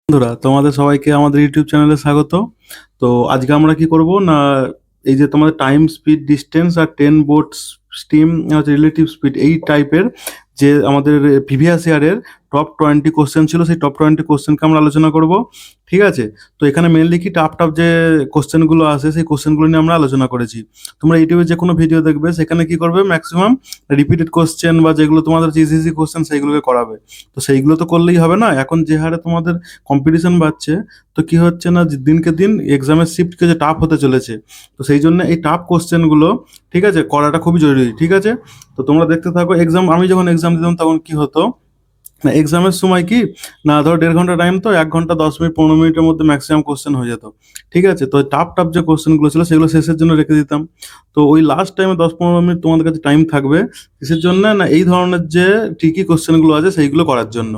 বন্ধুরা, তোমাদের সবাইকে আমাদের ইউটিউব চ্যানেলে স্বাগত। তো আজকে আমরা কি করব না, এই যে তোমাদের টাইম, স্পিড, ডিস্টেন্স আর 10 বোট স্টিম হচ্ছে রিলেটিভ স্পিড, এই টাইপের যে আমাদের প্রিভিয়াস ইয়ারের টপ 20 কোশ্চেন ছিল, সেই টপ 20 কোশ্চেনকে আমরা আলোচনা করব। ঠিক আছে? তো এখানে মেনলি কি টাফ টাফ যে কোশ্চেনগুলো আছে সেই কোশ্চেনগুলো নিয়ে আমরা আলোচনা করেছি। তোমরা ইউটিউবে যে কোনো ভিডিও দেখবে সেখানে কি করবে, ম্যাক্সিমাম রিপিটেড কোশ্চেন বা যেগুলো তোমাদের ইজি ইজি কোশ্চেন সেইগুলোকে করাবে। তো সেইগুলো তো করলেই হবে না, এখন যে হারে তোমাদের কম্পিটিশন বাড়ছে, তো কি হচ্ছে না যে দিনকে দিন এক্সামের শিফটকে যে টাফ হতে চলেছে, তো সেই জন্য এই টাফ কোশ্চেনগুলো ঠিক আছে করাটা খুবই জরুরি। ঠিক আছে? তো তোমরা দেখতে থাকো। আমি যখন এক্সাম দিতাম তখন কি হতো না, এক্সামের সময় কি না, ধরো 1.5 ঘন্টা টাইম, তো 1 ঘন্টা 10 মিনিট 15 মিনিটের মধ্যে ম্যাক্সিমাম কোশ্চেন হয়ে যেত। ঠিক আছে? তো টাফ টাফ যে কোশ্চেনগুলো ছিল সেগুলো শেষের জন্য রেখে দিতাম। তো ওই লাস্ট টাইমে 10-15 মিনিট তোমাদের কাছে টাইম থাকবে কিসের জন্য না, এই ধরনের যে ট্রিকি কোশ্চেনগুলো আছে সেইগুলো করার জন্য।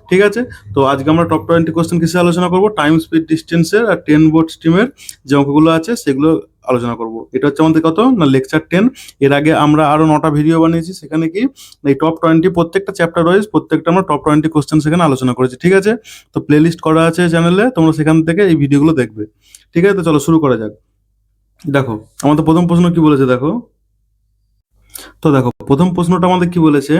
ঠিক আছে? তো আজকে আমরা টপ 20 কোশ্চেন কিসে আলোচনা করব, টাইম, স্পিড, ডিস্টেন্সের আর 10 বোর্ড স্ট্রিমের যে অঙ্কগুলো আছে সেগুলো আলোচনা করব। এটা হচ্ছে আমাদের কত না, লেকচার 10। এর আগে আমরা আরো 9টা ভিডিও বানিয়েছি, সেখানে কি এই টপ 20 প্রত্যেকটা চ্যাপ্টার ওয়াইজ প্রত্যেকটা আমরা টপ 20 কোশ্চেন সেখানে আলোচনা করেছি। ঠিক আছে? তো প্লে লিস্ট করা আছে চ্যানেলে, তোমরা সেখান থেকে এই ভিডিওগুলো দেখবে। ঠিক আছে? তো চলো শুরু করা যাক। দেখো আমাদের প্রথম প্রশ্ন কি বলেছে, দেখো। তো দেখো প্রথম প্রশ্নটা আমাদের কি বলেছে,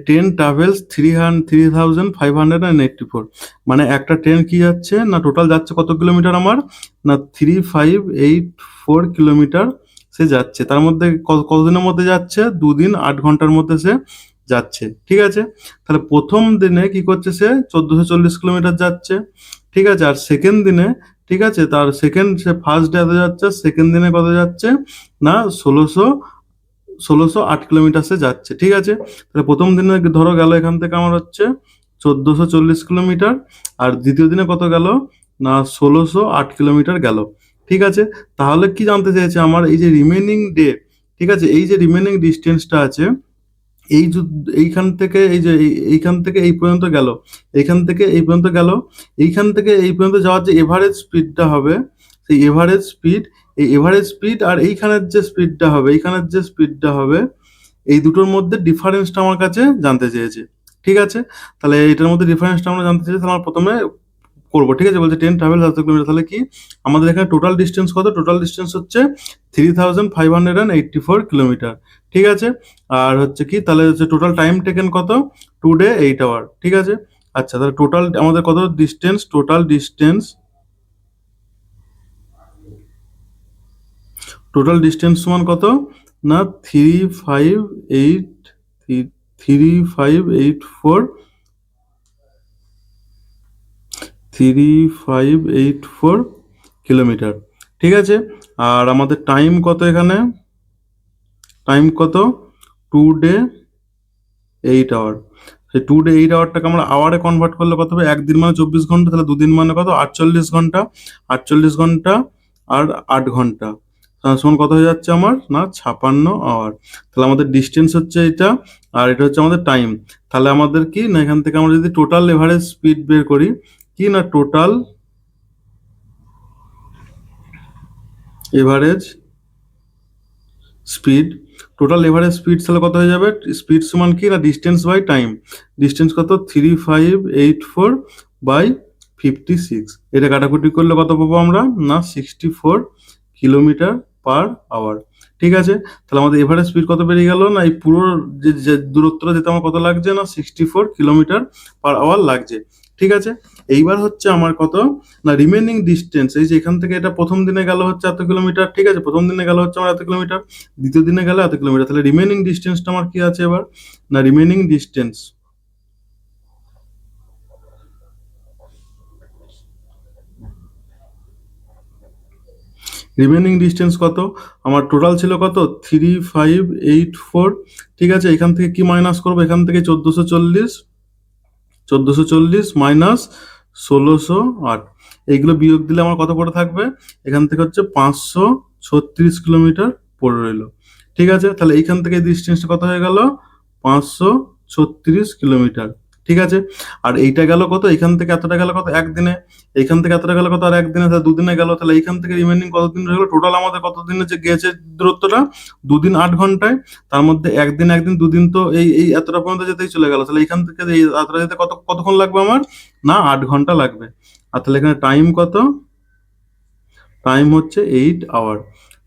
ট্রেন ট্রাভেলস 3584, মানে একটা ট্রেন কি যাচ্ছে না, টোটাল যাচ্ছে কত কিলোমিটার আমার না, 3584 কিলোমিটার সে যাচ্ছে। তার মধ্যে কতদিনের মধ্যে যাচ্ছে, 2 দিন 8 ঘন্টার মধ্যে সে যাচ্ছে। ঠিক আছে? তাহলে প্রথম দিনে কি করছে, সে 1440 কিলোমিটার যাচ্ছে। ঠিক আছে? আর সেকেন্ড দিনে, ঠিক আছে, তার সে ফার্স্ট ডে যাচ্ছে, সেকেন্ড দিনে কত যাচ্ছে না, 1608 কিলোমিটার সে যাচ্ছে। ঠিক আছে? তাহলে প্রথম দিনে ধরো গেল এখান থেকে আমার হচ্ছে 1440 কিলোমিটার, আর দ্বিতীয় দিনে কত গেল না, 1608 কিলোমিটার গেল। ঠিক আছে? তাহলে কি জানতে চেয়েছে আমার, এই যে রিমেনিং ডে, ঠিক আছে, এই যে রিমেনিং ডিস্টেন্সটা আছে, এইখান থেকে এই যে এইখান থেকে এই পর্যন্ত গেল, এইখান থেকে এই পর্যন্ত গেল, এইখান থেকে এই পর্যন্ত যাওয়ার যে এভারেজ স্পিডটা হবে, সেই এভারেজ স্পিড, এই এভারেজ স্পিড আর এইখানের যে স্পিডটা হবে, এই দুটোর মধ্যে ডিফারেন্সটা আমার কাছে জানতে চেয়েছে। ঠিক আছে? তাহলে এটার মধ্যে ডিফারেন্সটা আমরা জানতে চাইছি, তাহলে আমরা প্রথমে করবো। ঠিক আছে? বলছে ট্রেন ট্রাভেল 1,000 কিলোমিটার, তাহলে কি আমাদের এখানে টোটাল ডিস্টেন্স কত, টোটাল ডিস্টেন্স হচ্ছে 3584 কিলোমিটার। ঠিক আছে? আর হচ্ছে কি, তাহলে হচ্ছে টোটাল টাইম টেকেন কত, 2 ডে 8 আওয়ার। ঠিক আছে? আচ্ছা, তাহলে টোটাল আমাদের কত ডিস্টেন্স, টোটাল ডিস্টেন্স সমান কত না, 3584 3584 কিলোমিটার। ঠিক আছে? আর আমাদের টাইম কত এখানে, টাইম কত, 2 ডে 8 আওয়ার। সেই 2 ডে 8 আওয়ারটাকে আমরা আওয়ারে কনভার্ট করলে কত হবে, একদিন মানে 24 ঘন্টা, তাহলে দুদিন মানে কত, 48 ঘন্টা। 48 ঘন্টা আর 8 ঘন্টা সমান কত হয়ে যাচ্ছে আমার না, 56 আওয়ার। তাহলে আমাদের ডিস্টেন্স হচ্ছে এটা, আর এটা হচ্ছে আমাদের টাইম। তাহলে আমাদের কি না, এখান থেকে আমরা যদি টোটাল এভারেজ স্পিড বের করি, কি না, টোটাল এভারেজ স্পিড, তাহলে কত হয়ে যাবে, স্পিড সমান কি না, ডিস্টেন্স বাই টাইম। ডিস্টেন্স কত, 3584/56। এটা কাটাকুটি করলে কত পাবো আমরা না, 64 কিলোমিটার/আওয়ার। ঠিক আছে? তাহলে আমাদের এভারেজ স্পিড কত বেরিয়ে গেল না, এই পুরো যে দূরত্বটা যেতে আমার কত লাগছে না, 64 কিলোমিটার/আওয়ার লাগছে। ঠিক আছে? এইবার হচ্ছে আমার কত না, রিমেনিং ডিস্টেন্স, এই যে এখান থেকে এটা প্রথম দিনে গেল হচ্ছে এত কিলোমিটার। ঠিক আছে? প্রথম দিনে গেল হচ্ছে আমার এত কিলোমিটার, দ্বিতীয় দিনে গেলে এত কিলোমিটার। তাহলে রিমেনিং ডিস্টেন্সটা আমার কি আছে এবার না, রিমেনিং ডিস্টেন্স কত, আমার টোটাল ছিল কত, 3584। ঠিক আছে? এখান থেকে কি মাইনাস করবো, এখান থেকে 1440 মাইনাস 1608, এইগুলো বিয়োগ দিলে আমার কত পড়ে থাকবে, এখান থেকে হচ্ছে 536 কিলোমিটার পড়ে রইল। ঠিক আছে? তাহলে এইখান থেকে ডিস্টেন্সটা কত হয়ে গেল, 536 কিলোমিটার। ঠিক আছে। আর এইটা গেল কত, এখান থেকে এতটা গেল কত একদিনে, এইখান থেকে এতটা গেল কত আর একদিনে, তাহলে দুদিনে গেল। তাহলে এইখান থেকে রিমেনিং কতদিন রয়ে গেল, টোটাল আমাদের কতদিনে যে গিয়েছে দূরত্বটা, 2 দিন 8 ঘন্টায়। তার মধ্যে একদিন একদিন 2 দিন তো এই এতটা পর্যন্ত যেতেই চলে গেল। তাহলে এইখান থেকে এই এতটা যেতে কতক্ষণ লাগবে আমার, না 8 ঘন্টা লাগবে। আর তাহলে এখানে টাইম কত, টাইম হচ্ছে 8 আওয়ার।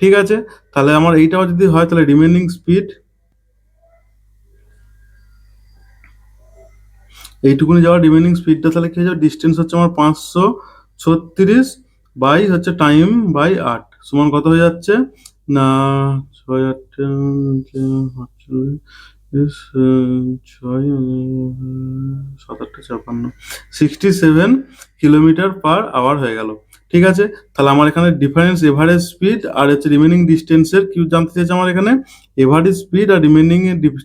ঠিক আছে, তাহলে আমার 8 আওয়ার যদি হয় তাহলে রিমেনিং স্পিড, এইটুকুনি যাওয়ার রিমেনিং স্পিডটা তাহলে কি হয়ে যাবে, ডিস্টেন্স হচ্ছে আমার 536 বাই হচ্ছে টাইম বাই 8 সমান কত হয়ে যাচ্ছে না 6 6 7 কিলোমিটার পার আওয়ার হয়ে গেল। ঠিক আছে, তাহলে আমার এখানে ডিফারেন্স এভারেজ স্পিড আর হচ্ছে রিমেনিং ডিস্টেন্সের কি জানতে চেয়েছে আমার এখানে, এভারেজ স্পিড আর রিমেনিং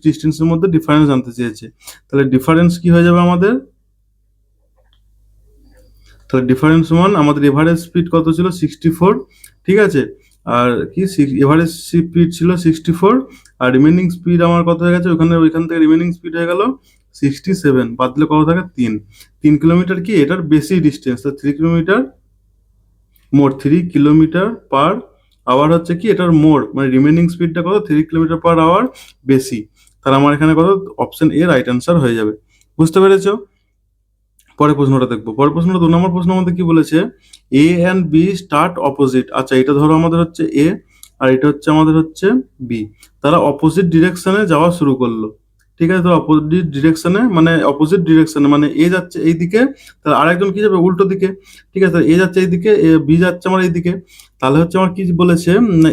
ডিস্টেন্সের মধ্যে ডিফারেন্স জানতে চেয়েছে। তাহলে ডিফারেন্স কি হয়ে যাবে আমাদের, তাহলে ডিফারেন্স সমান আমাদের এভারেজ স্পিড কত ছিল 64, ঠিক আছে, আর কি এভারেজ স্পিড ছিল 64, আর রিমেনিং স্পিড আমার কত হয়ে গেছে ওইখান থেকে রিমেনিং স্পিড হয়ে গেল 67, বাদ দিলে কত থাকে 3 কিলোমিটার, কি এটার বেশি ডিস্টেন্স, 3 কিলোমিটার মোর, 3 কিলোমিটার পার আওয়ার হচ্ছে কি এটার মোর, মানে রিমেনিং স্পিডটা কত 3 কিলোমিটার পার আওয়ার বেশি। তাহলে আমার এখানে কত, অপশন এ রাইট অ্যান্সার হয়ে যাবে। বুঝতে পেরেছো? পরের প্রশ্নটা দেখবো। পরের প্রশ্নটা 2 নম্বর প্রশ্ন আমাদের কি বলেছে, এ অ্যান্ড বি স্টার্ট অপোজিট। আচ্ছা, এটা ধরো আমাদের হচ্ছে এ আর এটা হচ্ছে আমাদের হচ্ছে বি, তারা অপোজিট ডিরেকশনে যাওয়া শুরু করলো। ঠিক আছে, তো অপোজিট ডিরেকশনে মানে এ যাচ্ছে এই দিকে, তাহলে আরেকজন কি যাবে উল্টো দিকে। ঠিক আছে, এ যাচ্ছে এই দিকে, বি যাচ্ছে আমার এই দিকে। তাহলে হচ্ছে আমার কি বলেছে,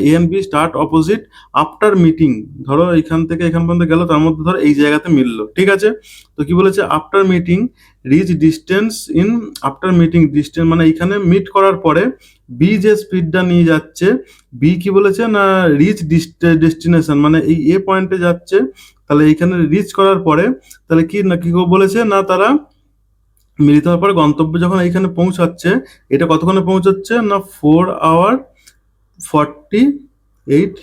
A and B start opposite after meeting. ধরো এখান থেকে এখান পর্যন্ত গেল, তার মধ্যে ধরো এই জায়গাতে মিললো। ঠিক আছে, তো কি বলেছে, after meeting reach distance in, after meeting distance মানে এইখানে মিট করার পরে বি যে স্পিডটা নিয়ে যাচ্ছে, বি কি বলেছে না রিচ ডেস্টিনেশন, মানে এই এ পয়েন্টে যাচ্ছে। তাহলে এইখানে রিচ করার পরে তাহলে কি না কি বলেছে না, তারা মিলিত হওয়ার পরে গন্তব্যে যখন এইখানে পৌঁছাচ্ছে, এটা কতক্ষণে পৌঁছাচ্ছে না 4 hour 48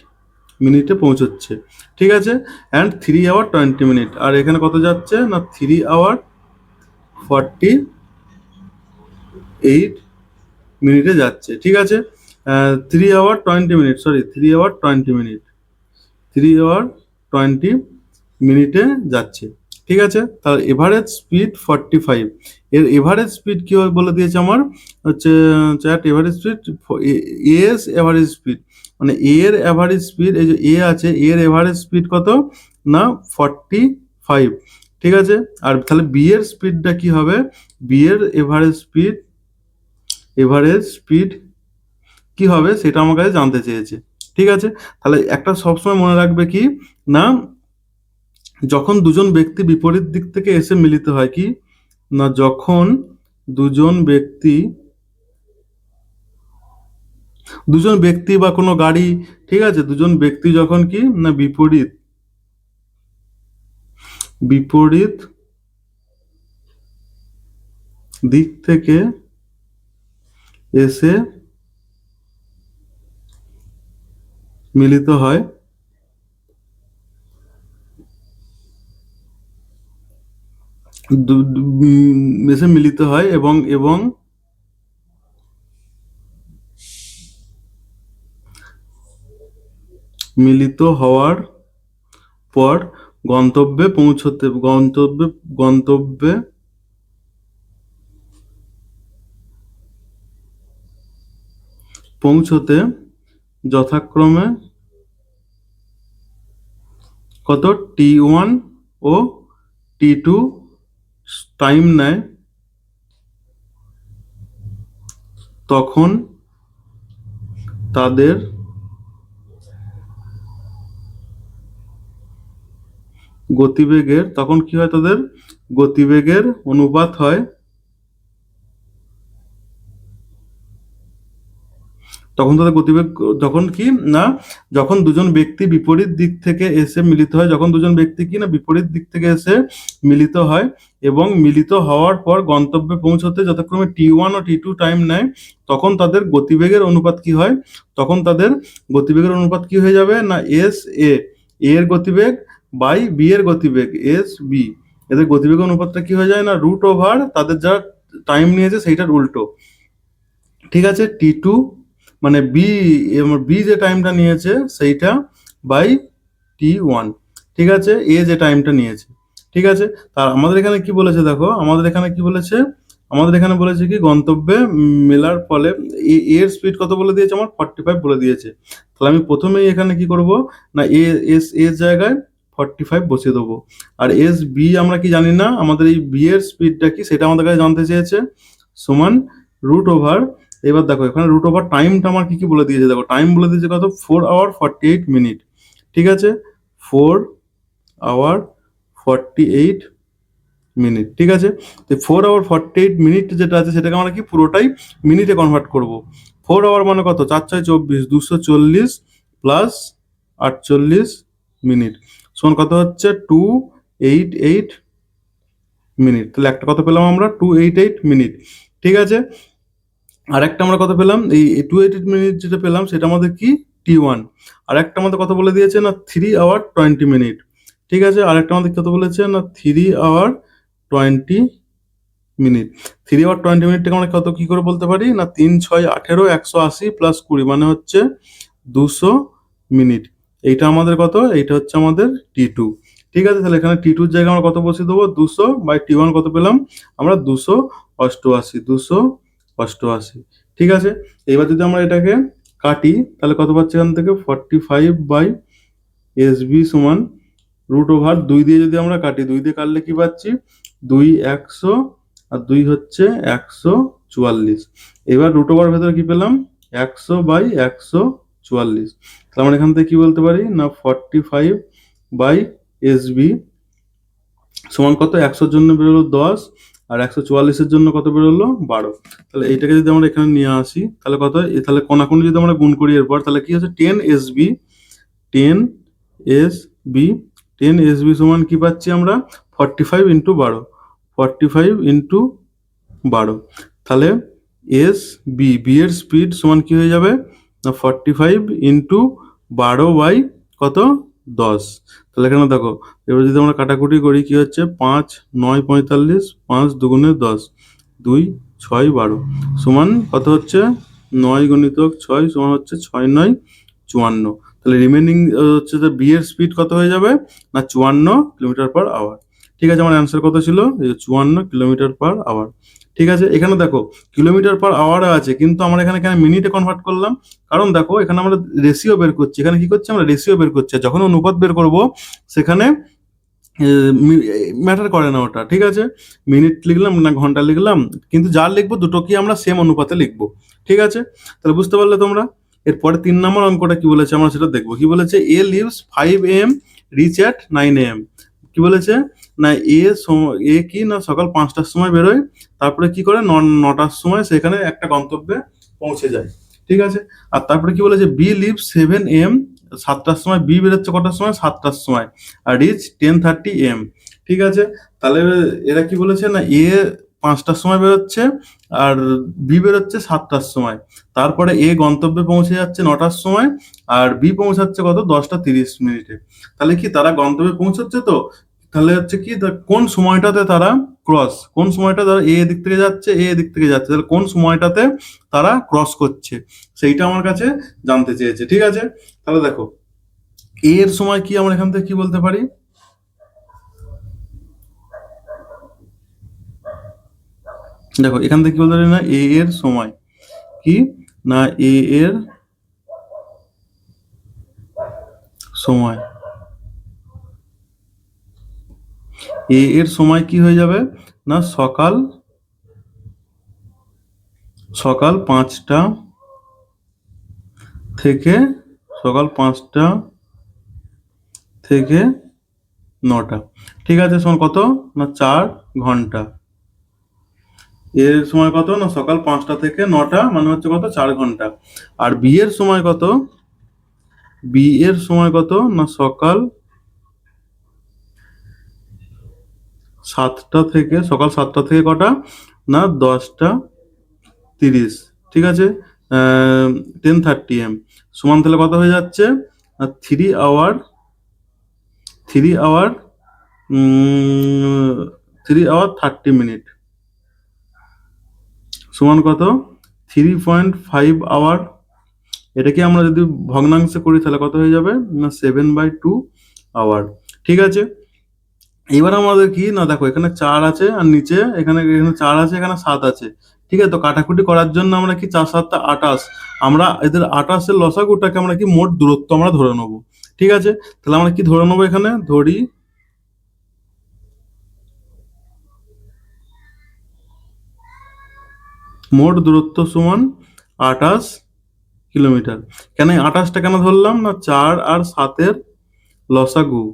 মিনিটে পৌঁছচ্ছে। ঠিক আছে, অ্যান্ড 3 hour 20 মিনিট, আর এখানে কত যাচ্ছে না 3 hour 48 মিনিটে যাচ্ছে। ঠিক আছে, 3 hour 20 minute, sorry 3 hour 20 minute, 3 hour 20 মিনিটে যাচ্ছে। ঠিক আছে, তাহলে এভারেজ স্পিড 45, এর এভারেজ স্পিড কি হয় বলে দিয়েছে আমার হচ্ছে chat, average speed S average speed, মানে এর এভারেজ স্পিড, এই যে এ আছে এর এভারেজ স্পিড কত না 45। ঠিক আছে, আর তাহলে বি এর স্পিডটা কি হবে, বি এর এভারেজ স্পিড কি হবে সেটা আমার কাছে জানতে চেয়েছে। ঠিক আছে, তাহলে একটা সবসময় মনে রাখবে কি না, যখন দুজন ব্যক্তি বিপরীত দিক থেকে এসে মিলিত হয়, কি না যখন দুজন ব্যক্তি বা কোনো গাড়ি, ঠিক আছে, দুজন ব্যক্তি যখন কি না বিপরীত দিক থেকে এসে মিলিত হয়, এসে মিলিত হয় এবং মিলিত হওয়ার পর গন্তব্যে পৌঁছতে যথাক্রমে কত T1 ও T2 টাইম নেয়, তখন তাদের গতিবেগের, তখন কি হয় তাদের গতিবেগের অনুপাত হয়, তখন তাদের গতিবেগ, যখন কি না যখন দুজন ব্যক্তি বিপরীত দিক থেকে এসে মিলিত হয়, যখন দুজন ব্যক্তি কি না বিপরীত দিক থেকে এসে মিলিত হয় এবং মিলিত হওয়ার পর গন্তব্যে পৌঁছতে যথাক্রমে T1 ও T2 টাইম নেয়, তখন তাদের গতিবেগের অনুপাত কি হয়, তখন তাদের গতিবেগের অনুপাত কি হয়ে যাবে না এস এ, এর গতিবেগ বাই বি এর গতিবেগ এস বি, এদের গতিবেগ অনুপাতটা কি হয়ে যায় না রুট ওভার তাদের যা টাইম নিয়েছে সেইটার উল্টো। ঠিক আছে, T2 মানে বি যে টাইমটা নিয়েছে সেইটা বাই T1। ঠিক আছে, এ যে টাইমটা নিয়েছে। ঠিক আছে, তার আমাদের এখানে কি বলেছে দেখো, আমাদের এখানে কি বলেছে, আমাদের এখানে বলেছে কি গন্তব্যে মেলার ফলে এর স্পিড কত বলে দিয়েছে, আমার 45 বলে দিয়েছে। তাহলে আমি প্রথমেই এখানে কি করব না এর জায়গায় 45 বসিয়ে দেবো। আর এস বি আমরা কি জানি না, আমাদের এই বি এর স্পিডটা কি সেটা আমাদের কাছে জানতে চেয়েছে, সমান রুট ওভার। এবার দেখো এখানে রুট ওভার টাইমটা আমার কি কি বলে দিয়েছে, দেখো টাইম বলে দিয়েছে কত 4 hour 48 minute। ঠিক আছে, 4 hour 48 minute। ঠিক আছে, তো 4 hour 48 minute যেটা আছে সেটাকে আমরা কি পুরোটাই মিনিটে কনভার্ট করব। 4 hour মানে কত, 4 6 24, 240 প্লাস 48 মিনিট সমান কত হচ্ছে 288 মিনিট। তাহলে একটা কত পেলাম আমরা 288 মিনিট। ঠিক আছে, আর একটা আমরা কত পেলাম, এই 288 মিনিট যেটা পেলাম সেটা আমাদের কি T1। আর একটা আমাদের কত বলে দিয়েছে না 3 hour 20 minute। ঠিক আছে, আর একটা আমাদের কত বলেছে না 3 hour 20 minute। 3 hour 20 minute আমরা কত কি করে বলতে পারি না 3 6 18 180 প্লাস 20 মানে হচ্ছে 200 মিনিট। এইটা আমাদের কত, এইটা হচ্ছে আমাদের T2। ঠিক আছে, তাহলে এখানে T2 এর জায়গায় আমরা কত বসিয়ে দেবো 200 বাই T1 কত পেলাম আমরা 288। ঠিক আছে, এবার যদি আমরা এটাকে কাটি তাহলে কত পাচ্ছি এখান থেকে 45/SB সমান রুট ওভার 2 দিয়ে যদি আমরা কাটি, 2 দিয়ে কাটলে কি পাচ্ছি 2 100 আর 2 হচ্ছে 144। এবার রুট ওভার ভেতরে কি পেলাম 100/144। তাহলে আমরা এখান থেকে কি বলতে পারি না 45/SB সমান কত, 100 জন্য বেরোলো 10 আর 144 জন্য কত বেরোলো 12। তাহলে এইটাকে যদি আমরা এখানে নিয়ে আসি তাহলে কত, তাহলে কোনাকুনি যদি আমরা গুণ করি এরপর তাহলে কি হচ্ছে 10 SB 10 SB 10 SB সমান কি পাচ্ছি আমরা 45 ইন্টু 12, 45 ইন্টু 12। তাহলে বি এর স্পিড সমান কি হয়ে যাবে না 45 ইন্টু 12/কত 10। তাহলে এখানে দেখো এবার যদি আমরা কাটাকুটি করি কি হচ্ছে 5 9 45, 5 দুগুণে 10, 2 6 12 সমান কত হচ্ছে 9 গুণিতক 6 সমান হচ্ছে 6 9 54। তাহলে রিমেনিং হচ্ছে যে বি এর স্পিড কত হয়ে যাবে না 54 কিলোমিটার/আওয়ার। ঠিক আছে, আমার অ্যান্সার কত ছিল, এই 54 কিলোমিটার/আওয়ার। ঠিক আছে, এখানে দেখো কিলোমিটার/আওয়ার আছে কিন্তু আমরা এখানে কেন মিনিটে কনভার্ট করলাম, কারণ দেখো এখানে আমরা রেশিও বের করছি, এখানে কি করছি আমরা রেশিও বের করছি, যখন অনুপাত বের করব সেখানে ম্যাটার করে না ওটা। ঠিক আছে, মিনিট লিখলাম না ঘন্টা লিখলাম, কিন্তু যা লিখবো দুটোকে আমরা সেম অনুপাতে লিখবো। ঠিক আছে, তাহলে বুঝতে পারলে তোমরা। এরপরে 3 নম্বর অঙ্কটা কি বলেছে আমরা সেটা দেখবো। কি বলেছে, A leaves 5 AM reach at 9 AM। কি বলেছে না এ কি না সকাল 5টার সময় বেরোয়, তারপরে কি করে 9টার সময় সেখানে একটা গন্তব্যে পৌঁছে যায়। ঠিক আছে, আর তারপরে কি বলেছে বি লিভস 7 AM 7টার সময়, বি বেরোচ্ছে কটার সময় 7টার সময়, আর রিচ 10:30 AM। ঠিক আছে, তাহলে এরা কি বলেছে না এ 5টার সময় বেরোচ্ছে আর বি বেরোচ্ছে 7টার সময়, তারপরে এ গন্তব্যে পৌঁছে যাচ্ছে 9টার সময় আর বি পৌঁছাচ্ছে কত 10টা 30 মিনিটে। তাহলে কি তারা গন্তব্যে পৌঁছাচ্ছে, তো তাহলে হচ্ছে কি কোন সময়টাতে তারা কোন সময়টা তারা এ দিক থেকে যাচ্ছে এ দিক থেকে যাচ্ছে, তাহলে কোন সময়টাতে তারা ক্রস করছে সেইটা আমার কাছে জানতে চেয়েছে। ঠিক আছে, তাহলে দেখো এ এর সময় কি আমরা এখান থেকে কি বলতে পারি, দেখো এখান থেকে কি বলতে পারি না এ এর সময় কি না এ এর সময়, এ এর সময় কি হয়ে যাবে না সকাল 5টা থেকে সকাল 5টা থেকে 9টা। ঠিক আছে, সমান কত না 4 ঘন্টা। এর সময় কত না সকাল 5টা থেকে 9টা মানে হচ্ছে কত 4 ঘন্টা। আর বি এর সময় কত, বি এর সময় কত না সকাল 7টা থেকে কটা না 10টা 30। ঠিক আছে, 10:30 AM সমান তাহলে কত হয়ে যাচ্ছে না 3 hour 3 hour 30 minute সমান কত? 3.5 আওয়ার। এটাকে আমরা যদি ভগ্নাংশে করি তাহলে কত হয়ে যাবে না 7/2 আওয়ার। ঠিক আছে, এবার আমাদের কি না দেখো এখানে 4 আছে আর নিচে এখানে 4 আছে, এখানে 7 আছে। ঠিক আছে, তো কাটাকুটি করার জন্য আমরা কি 4 7 28, আমরা এদের 28-এর লসাগুটাকে আমরা কি মোট দূরত্ব আমরা ধরে নেবো। ঠিক আছে, তাহলে আমরা কি ধরে নেবো, এখানে ধরি মোট দূরত্ব সমান 28 কিলোমিটার। কেন 28টা কেন ধরলাম না 4 আর 7-এর লসাগু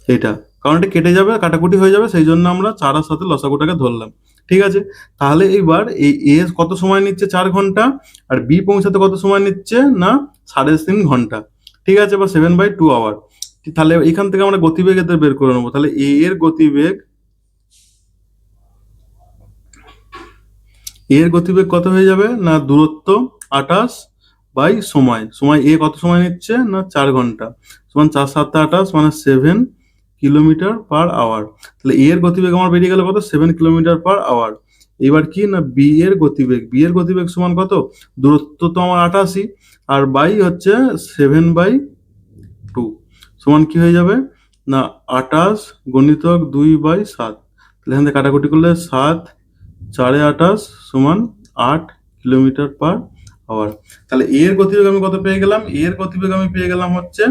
এটা, কারণ এটা কেটে যাবে, কাটাকুটি হয়ে যাবে, সেই জন্য আমরা 4 আর 7-এর লসাগুটাকে ধরলাম। ঠিক আছে, তাহলে এইবার এই এ কত সময় নিচ্ছে 4 ঘন্টা, আর বি পৌঁছাতে কত সময় নিচ্ছে না 3.5 ঘন্টা। ঠিক আছে, বা 7/2 আওয়ার। তাহলে এখান থেকে আমরা গতিবেগ এদের বের করে নেবো। তাহলে এর গতিবেগ কত হয়ে যাবে না দূরত্ব 28 বাই সময়, এ কত সময় নিচ্ছে না 4 ঘন্টা, সমান 4 7 28 মানে 7 কিলোমিটার/আওয়ার। তাহলে এর গতিবেগ আমার বেরিয়ে গেল কত 7 কিলোমিটার/আওয়ার। এবার কি না বি এর গতিবেগ সমান কত, দূরত্ব তো আমার 88 আর বাই হচ্ছে 7/2 সমান কি হয়ে যাবে না 28 গুণিতক 2/7। তাহলে এখান থেকে কাটাকুটি করলে 7 4 28 সমান 8 কিলোমিটার/আওয়ার। তাহলে এর গতিবেগ আমি কত পেয়ে গেলাম, এর গতিবেগ আমি পেয়ে গেলাম হচ্ছে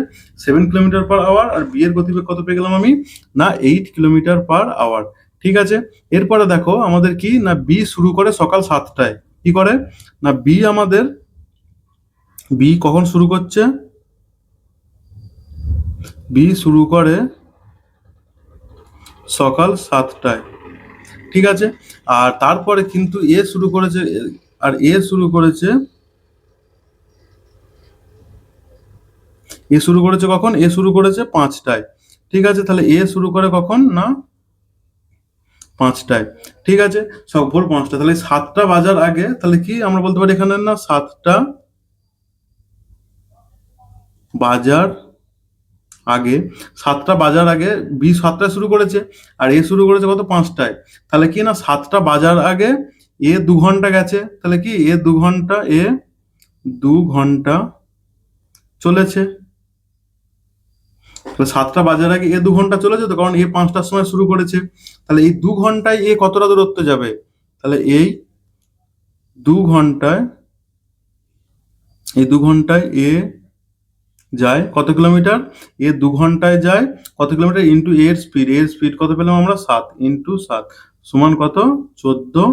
7 কিলোমিটার/আওয়ার, আর বি এর গতিবেগ কত পেয়ে গেলাম আমি না 8 কিলোমিটার/আওয়ার। ঠিক আছে, এরপরে দেখো আমাদের কি না বি শুরু করে সকাল 7টায়। কি করে না বি কখন শুরু করছে, বি শুরু করে সকাল 7টায়। ঠিক আছে, আর তারপরে কিন্তু এ শুরু করেছে, আর এ শুরু করেছে কখন, এ শুরু করেছে 5টায়। ঠিক আছে, তাহলে এ শুরু করে কখন না 5টায়। ঠিক আছে, সব ভোর 5টা, তাহলে 7টা বাজার আগে তাহলে কি আমরা বলতে পারি এখানে না 7টা বাজার আগে, 7টা বাজার আগে বি 7টায় শুরু করেছে, আর এ শুরু করেছে কত 5টায়। তাহলে কি না 7টা বাজার আগে এ 2 ঘন্টা গেছে, তাহলে কি এ 2 ঘন্টা চলেছে। তাহলে 7টা বাজার আগে এ 2 ঘন্টা চলে যেত, কারণ এ 5টার সময় শুরু করেছে। তাহলে এই 2 ঘন্টায় এ কতটা দূরত্ব যাবে, তাহলে এই 2 ঘন্টায় এ যায় কত কিলোমিটার, এ 2 ঘন্টায় যায় কত কিলোমিটার ইন্টু এর স্পিড কত পেলাম আমরা 7 ইন্টু 7 সমান কত 14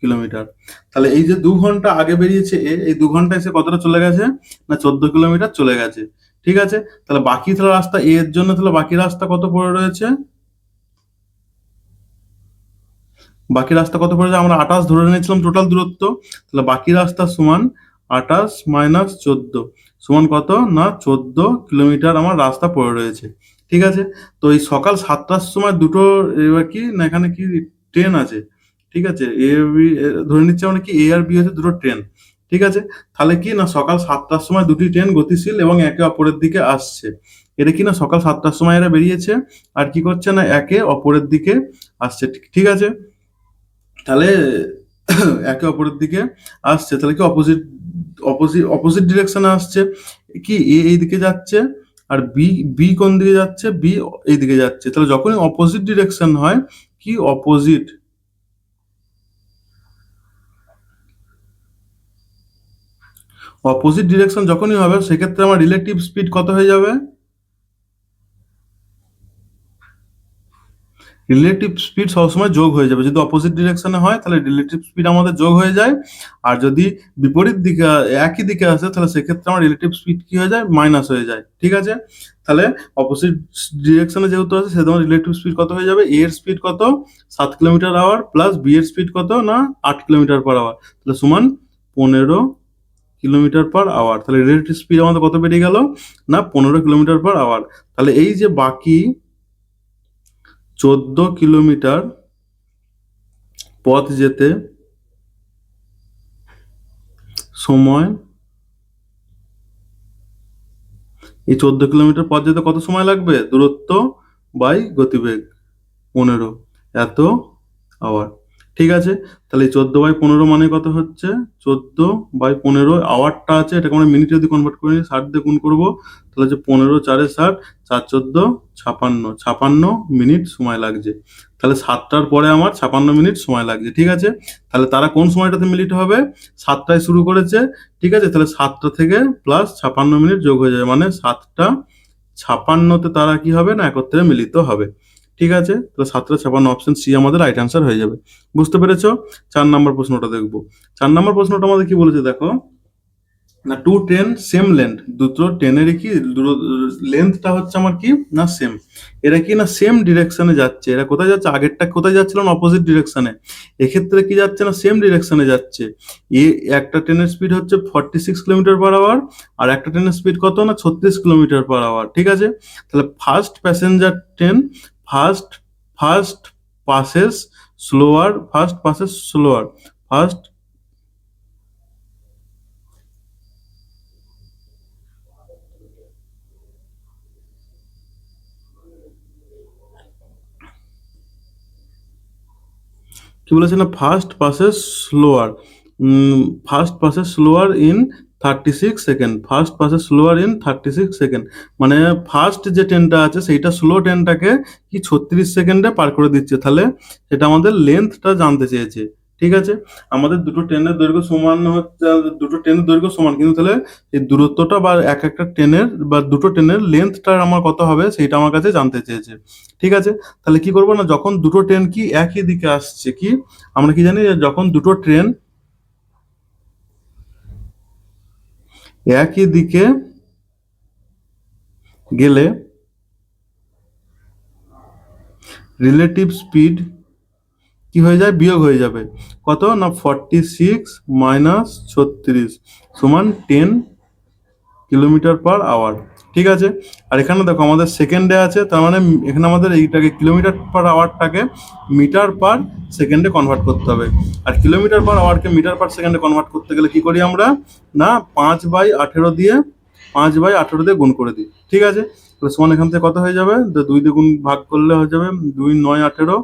কিলোমিটার। তাহলে এই যে 2 ঘন্টা আগে বেরিয়েছে এই 2 ঘন্টায় এসে কতটা চলে গেছে না 14 কিলোমিটার চলে গেছে। ঠিক আছে, তাহলে বাকি তাহলে রাস্তা এর জন্য তাহলে বাকি রাস্তা কত পড়ে রয়েছে, আমরা 28 ধরে নিয়েছিলাম টোটাল দূরত্ব। তাহলে বাকি রাস্তা সমান 28 মাইনাস 14 সমান কত না 14 কিলোমিটার আমার রাস্তা পড়ে রয়েছে। ঠিক আছে, তো এই সকাল 7টার সময় দুটো এবার কি না এখানে কি ট্রেন আছে। ঠিক আছে, এ বি ধরে নিচ্ছে মানে কি এ আর বি হচ্ছে দুটো ট্রেন। ঠিক আছে, তাহলে কি না সকাল 7টার সময় দুটি ট্রেন গতিশীল এবং একে অপরের দিকে আসছে। এটা কি না সকাল 7টার সময় এরা বেরিয়েছে আর কি করছে না একে অপরের দিকে আসছে। ঠিক আছে, তাহলে একে অপরের দিকে আসছে, তাহলে কি অপোজিট ডিরেকশনে আসছে। কি এ এই দিকে যাচ্ছে আর বি কোন দিকে যাচ্ছে, বি এই দিকে যাচ্ছে। তাহলে যখনই অপোজিট ডিরেকশন হয় কি অপোজিট ডিরেকশন যখনই হবে সেক্ষেত্রে আমার রিলেটিভ স্পিড কত হয়ে যাবে, রিলেটিভ স্পিড সবসময় যোগ হয়ে যাবে। যদি অপোজিট ডিরেকশনে হয় তাহলে রিলেটিভ স্পিড আমাদের যোগ হয়ে যায়, আর যদি বিপরীত দিকে একই দিকে আসে তাহলে সেক্ষেত্রে আমার রিলেটিভ স্পিড কি হয়ে যায় মাইনাস হয়ে যায়। ঠিক আছে, তাহলে অপোজিট ডিরেকশনে যেহেতু আছে সেহেতু আমার রিলেটিভ স্পিড কত হয়ে যাবে, এ এর স্পিড কত 7 কিলোমিটার/আওয়ার প্লাস বি এর স্পিড কত না 8 কিলোমিটার/আওয়ার, তাহলে সমান 15 কিলোমিটার/আওয়ার। তাহলে রিলেটিভ স্পিড আমাদের কত বেরিয়ে গেল না 15 কিলোমিটার/আওয়ার। তাহলে এই যে বাকি 14 কিলোমিটার পথ যেতে সময় এই 14 কিলোমিটার পথ যেতে কত সময় লাগবে? দূরত্ব বাই গতিবেগ 15 এত আওয়ার। ঠিক আছে, তাহলে 14/15 মানে কত হচ্ছে? 14/15 আওয়ারটা আছে, এটাকে আমরা মিনিটে যদি কনভার্ট করে নিই 60 দিয়ে গুণ করবো, তাহলে হচ্ছে 15 4 60, 4 14 56 মিনিট সময় লাগছে। তাহলে 7টার পরে আমার 56 মিনিট সময় লাগছে। ঠিক আছে, তাহলে তারা কোন সময়টাতে মিলিত হবে? 7টায় শুরু করেছে। ঠিক আছে, তাহলে 7টা থেকে প্লাস 56 মিনিট যোগ হয়ে যাবে, মানে 7:56 তারা কি হবে না একত্রে মিলিত হবে। ঠিক আছে, তাহলে 7:56 অপশন সি আমাদের রাইট অ্যান্সার হয়ে যাবে। বুঝতে পেরেছো? 4 নম্বর প্রশ্নটা দেখবো। 4 নম্বর প্রশ্নটা আমাদের কি বলেছে দেখো, না টু ট্রেন সেম লেন্থ, দুটো ট্রেনেরই কি লেন্থটা হচ্ছে আমার কি না সেম। এরা কি না সেম ডিরেকশনে যাচ্ছে। এরা কোথায় যাচ্ছে? আগেরটা কোথায় যাচ্ছিল না অপোজিট ডিরেকশনে, এক্ষেত্রে কি যাচ্ছে না সেম ডিরেকশনে যাচ্ছে। একটা ট্রেনের স্পিড হচ্ছে 46 কিলোমিটার/আওয়ার, আর একটা ট্রেনের স্পিড কত না 36 কিলোমিটার/আওয়ার। ঠিক আছে, তাহলে first passenger train first first passes slower first কি বলেছে না slower first passes slower in 36 second, first passes slower in 36 second, মানে ফার্স্ট যে ট্রেনটা আছে সেইটা স্লো ট্রেনটাকে কি 36 সেকেন্ডে পার করে দিচ্ছে। তাহলে সেটা আমাদের লেন্থটা জানতে চেয়েছে। ঠিক আছে, আমাদের দুটো ট্রেনের দৈর্ঘ্য সমান হচ্ছে, দুটো ট্রেনের দৈর্ঘ্য সমান, কিন্তু তাহলে এই দূরত্বটা বা এক একটা ট্রেনের বা দুটো ট্রেনের লেন্থটা আমার কত হবে সেইটা আমার কাছে জানতে চেয়েছে। ঠিক আছে, তাহলে কি করবো না, যখন দুটো ট্রেন কি একই দিকে আসছে, কি আমরা কি জানি যে যখন দুটো ট্রেন একই দিকে গেলে রিলেটিভ স্পিড কি হয়ে যায়? বিয়োগ হয়ে যাবে। কত না 46 - 36 সমান 10 কিলোমিটার/আওয়ার। ঠিক আছে, আর এখানে দেখো আমাদের সেকেন্ডে আছে, তার মানে এখানে আমাদের এইটাকে কিলোমিটার/আওয়ারটাকে মিটার/সেকেন্ডে কনভার্ট করতে হবে। আর কিলোমিটার/আওয়ারকে মিটার/সেকেন্ডে কনভার্ট করতে গেলে কি করি আমরা না 5/18 দিয়ে 5/18 দিয়ে গুণ করে দিই। ঠিক আছে, তাহলে সমান এখান থেকে কত হয়ে যাবে? 2 দিয়ে গুণ ভাগ করলে হয়ে যাবে 2 9 18,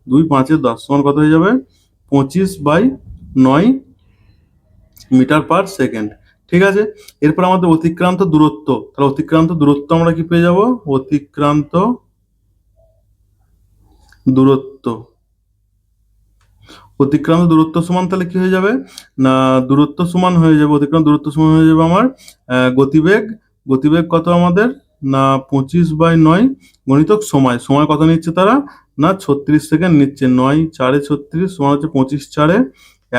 2 5 10 সমান কত হয়ে যাবে? 25/9 মিটার/সেকেন্ড। ঠিক আছে, এরপর আমাদের অতিক্রান্ত দূরত্ব, তাহলে অতিক্রান্ত দূরত্ব আমরা কি পেয়ে যাব? অতিক্রান্ত দূরত্ব অতিক্রান্ত দূরত্ব সমান তাহলে কি হয়ে যাবে না দূরত্ব সমান হয়ে যাবে, অতিক্রান্ত দূরত্ব সমান হয়ে যাবে আমার গতিবেগ। গতিবেগ কত আমাদের না 25/9 গণিতক সময়। সময় কত নিচ্ছে তারা না 36 সেকেন্ড নিচ্ছে। 9 4 36 সমান হচ্ছে 25 4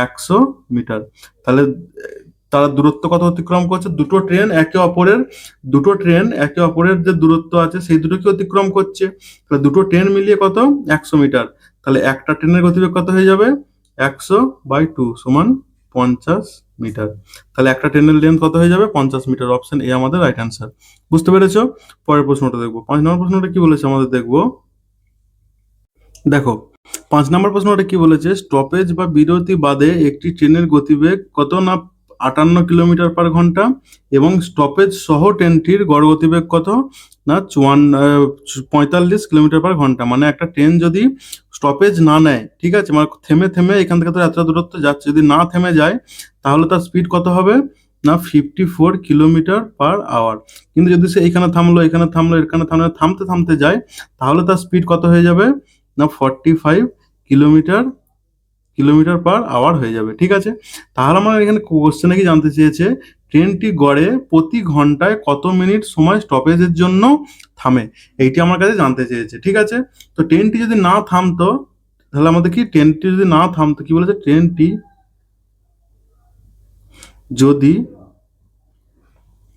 100 মিটার। তাহলে তারা দূরত্ব কত অতিক্রম করছে? দুটো ট্রেন একে অপরের যে দূরত্ব আছে সেই দুটোকে অতিক্রম করছে। তাহলে দুটো ট্রেন মিলিয়ে কত 100 মিটার। তাহলে একটা ট্রেনের গতিবেগ কত হয়ে যাবে? 100/2 সমান 50 মিটার। তাহলে একটা ট্রেনের লেন্থ কত হয়ে যাবে? 50 মিটার। অপশন এ আমাদের রাইট অ্যান্সার। বুঝতে পেরেছো? পরের প্রশ্নটা দেখবো। 5 নম্বর প্রশ্নটা কি বলেছে আমাদের দেখবো। দেখো 5 নম্বর প্রশ্নটা কি বলেছে, স্টপেজ বা বিরতি বাদে একটি ট্রেনের গতিবেগ কত না 58 কিলোমিটার/ঘন্টা এবং স্টপেজ সহ ট্রেনটির গড় গতিবেগ কত না 45 কিলোমিটার/ঘন্টা। মানে একটা ট্রেন যদি স্টপেজ না নেয়, ঠিক আছে, মানে থেমে থেমে এখান থেকে তো এতটা দূরত্ব যাচ্ছে, যদি না থেমে যায় তাহলে তার স্পিড কত হবে না 54 কিলোমিটার/আওয়ার। কিন্তু যদি সে এখানে থামলো এখানে থামলো এখানে থামলো থামতে থামতে যায়, তাহলে তার স্পিড কত হয়ে যাবে না 45 কিলোমিটার/আওয়ার হয়ে যাবে। ঠিক আছে, তাহলে আমার এখানে কোশ্চেনে কি জানতে চেয়েছে, ট্রেনটি গড়ে প্রতি ঘন্টায় কত মিনিট সময় স্টপেজের জন্য থামে, এইটি আমার কাছে জানতে চেয়েছে। ঠিক আছে, তো ট্রেনটি যদি না থামতো তাহলে আমাদের কি ট্রেনটি যদি না থামতো কি বলেছে, ট্রেনটি যদি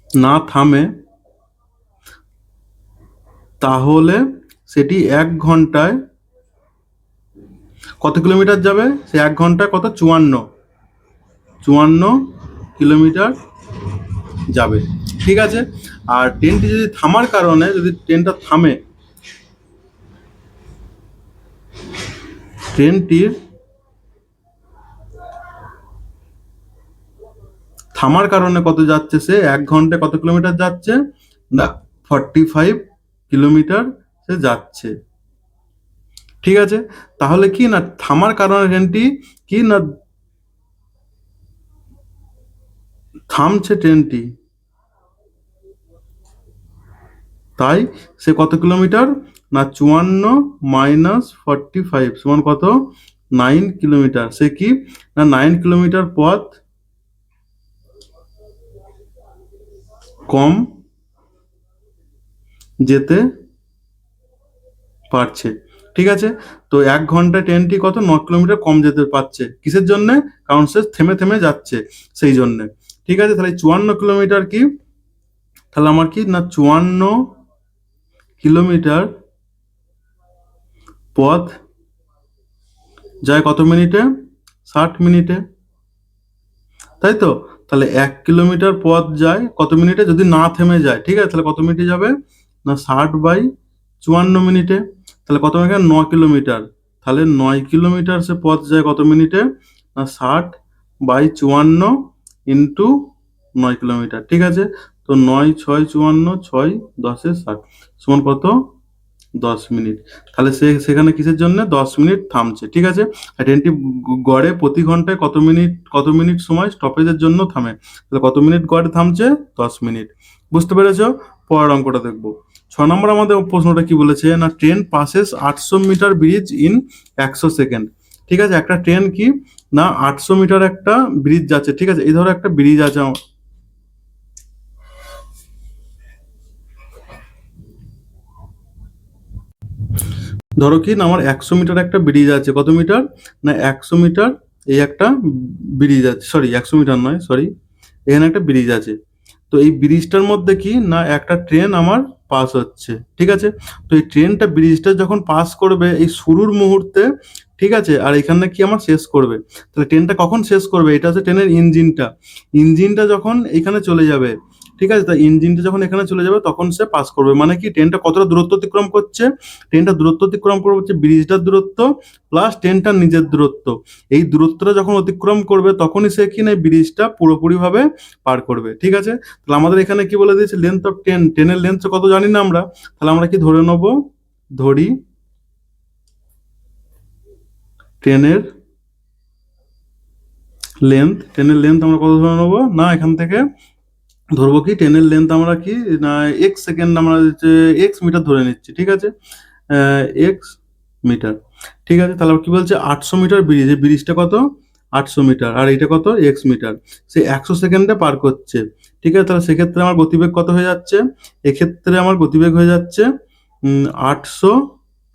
না থামে তাহলে সেটি 1 ঘন্টায় কত কিলোমিটার যাবে? সে 1 ঘন্টায় কত 54 কিলোমিটার যাবে। ঠিক আছে, আর ট্রেনটি যদি থামার কারণে যদি ট্রেনটা থামে, ট্রেনটির থামার কারণে কত যাচ্ছে, সে 1 ঘন্টায় কত কিলোমিটার যাচ্ছে না 45 কিলোমিটার সে যাচ্ছে। ঠিক আছে, তাহলে কি না থামার কারণে ট্রেনটি কি না থামছে ট্রেনটি, তাই সে কত কিলোমিটার না 54 - 45 সমান কত 9 কিলোমিটার। সে কি না 9 কিলোমিটার পথ কম যেতে পারছে। ঠিক আছে, তো 1 ঘন্টায় ট্রেনটি কত 9 কিলোমিটার কম যেতে পারছে, কিসের জন্য? কারণ সে থেমে থেমে যাচ্ছে সেই জন্য। ঠিক আছে, তাহলে 54 কিলোমিটার কি, তাহলে আমার কি না 54 কিলোমিটার পথ যায় কত মিনিটে? 60 মিনিটে, তাই তো? তাহলে 1 কিলোমিটার পথ যায় কত মিনিটে যদি না থেমে যায়? ঠিক আছে, তাহলে কত মিনিটে যাবে না 60/54 মিনিটে। তাহলে কত মিনিটে 9 কিলোমিটার, তাহলে 9 কিলোমিটার সে পথ যায় কত মিনিটে না 60/54 ইন্টু 9 কিলোমিটার। ঠিক আছে, তো 9 × 6 = 54, 6 × 10 = 60 সমান কত 10 মিনিট। তাহলে সে সেখানে কিসের জন্য 10 মিনিট থামছে। ঠিক আছে, আর ট্রেনটি গড়ে প্রতি ঘন্টায় কত মিনিট সময় স্টপেজের জন্য থামে, তাহলে কত মিনিট গড়ে থামছে 10 মিনিট। বুঝতে পেরেছ? পরের অঙ্কটা দেখবো। 6 নম্বর আমাদের প্রশ্নটা কি বলেছে না train passes 800 metre bridge in 100 second. ঠিক আছে, একটা ট্রেন কি না 800 মিটার একটা ব্রিজ যাচ্ছে। ঠিক আছে, এই ধরো একটা ব্রিজ আছে ধরো কি না আমার 100 মিটার একটা ব্রিজ আছে, কত মিটার না 100 মিটার, এই একটা ব্রিজ আছে, সরি 100 মিটার নয়, সরি, এখানে একটা ব্রিজ আছে। তো এই ব্রিজটার মধ্যে কি না একটা ট্রেন আমার পাস হচ্ছে। ঠিক আছে, তো এই ট্রেনটা ব্রিজটা যখন পাস করবে এই শুরুর মুহূর্তে, ঠিক আছে, আর এখানে কি আমার শেষ করবে, তাহলে ট্রেনটা কখন শেষ করবে? এটা হচ্ছে ট্রেনের ইঞ্জিনটা যখন এখানে চলে যাবে। ঠিক আছে, তা ইঞ্জিনটা যখন এখানে চলে যাবে তখন সে পাস করবে, মানে কি ট্রেনটা কতটা দূরত্ব অতিক্রম করছে? ট্রেনটা দূরত্ব অতিক্রম করবে হচ্ছে ব্রিজটার দূরত্ব প্লাস ট্রেনটার নিজের দূরত্ব। এই দূরত্বটা যখন অতিক্রম করবে তখনই সে কি না ব্রিজটা পুরোপুরিভাবে পার করবে। ঠিক আছে, তাহলে আমাদের এখানে কি বলে দিয়েছে লেন্থ অফ ট্রেনের লেন্থ কত জানি না আমরা, তাহলে আমরা কি ধরে নেব, ধরি ট্রেনের ট্রেনের লেন্থ আমরা কত ধরে নেবো না এখান থেকে ধরবো কি ট্রেনের লেন্থ আমরা কি না এক্স সেকেন্ড আমরা এক্স মিটার ধরে নিচ্ছি। ঠিক আছে, এক্স মিটার। ঠিক আছে, তাহলে কি বলছে 800 মিটার ব্রিজ, এই ব্রিজটা কত 800 মিটার আর এইটা কত এক্স মিটার, সে 100 সেকেন্ডে পার করছে। ঠিক আছে, তাহলে সেক্ষেত্রে আমার গতিবেগ কত হয়ে যাচ্ছে? এক্ষেত্রে আমার গতিবেগ হয়ে যাচ্ছে 800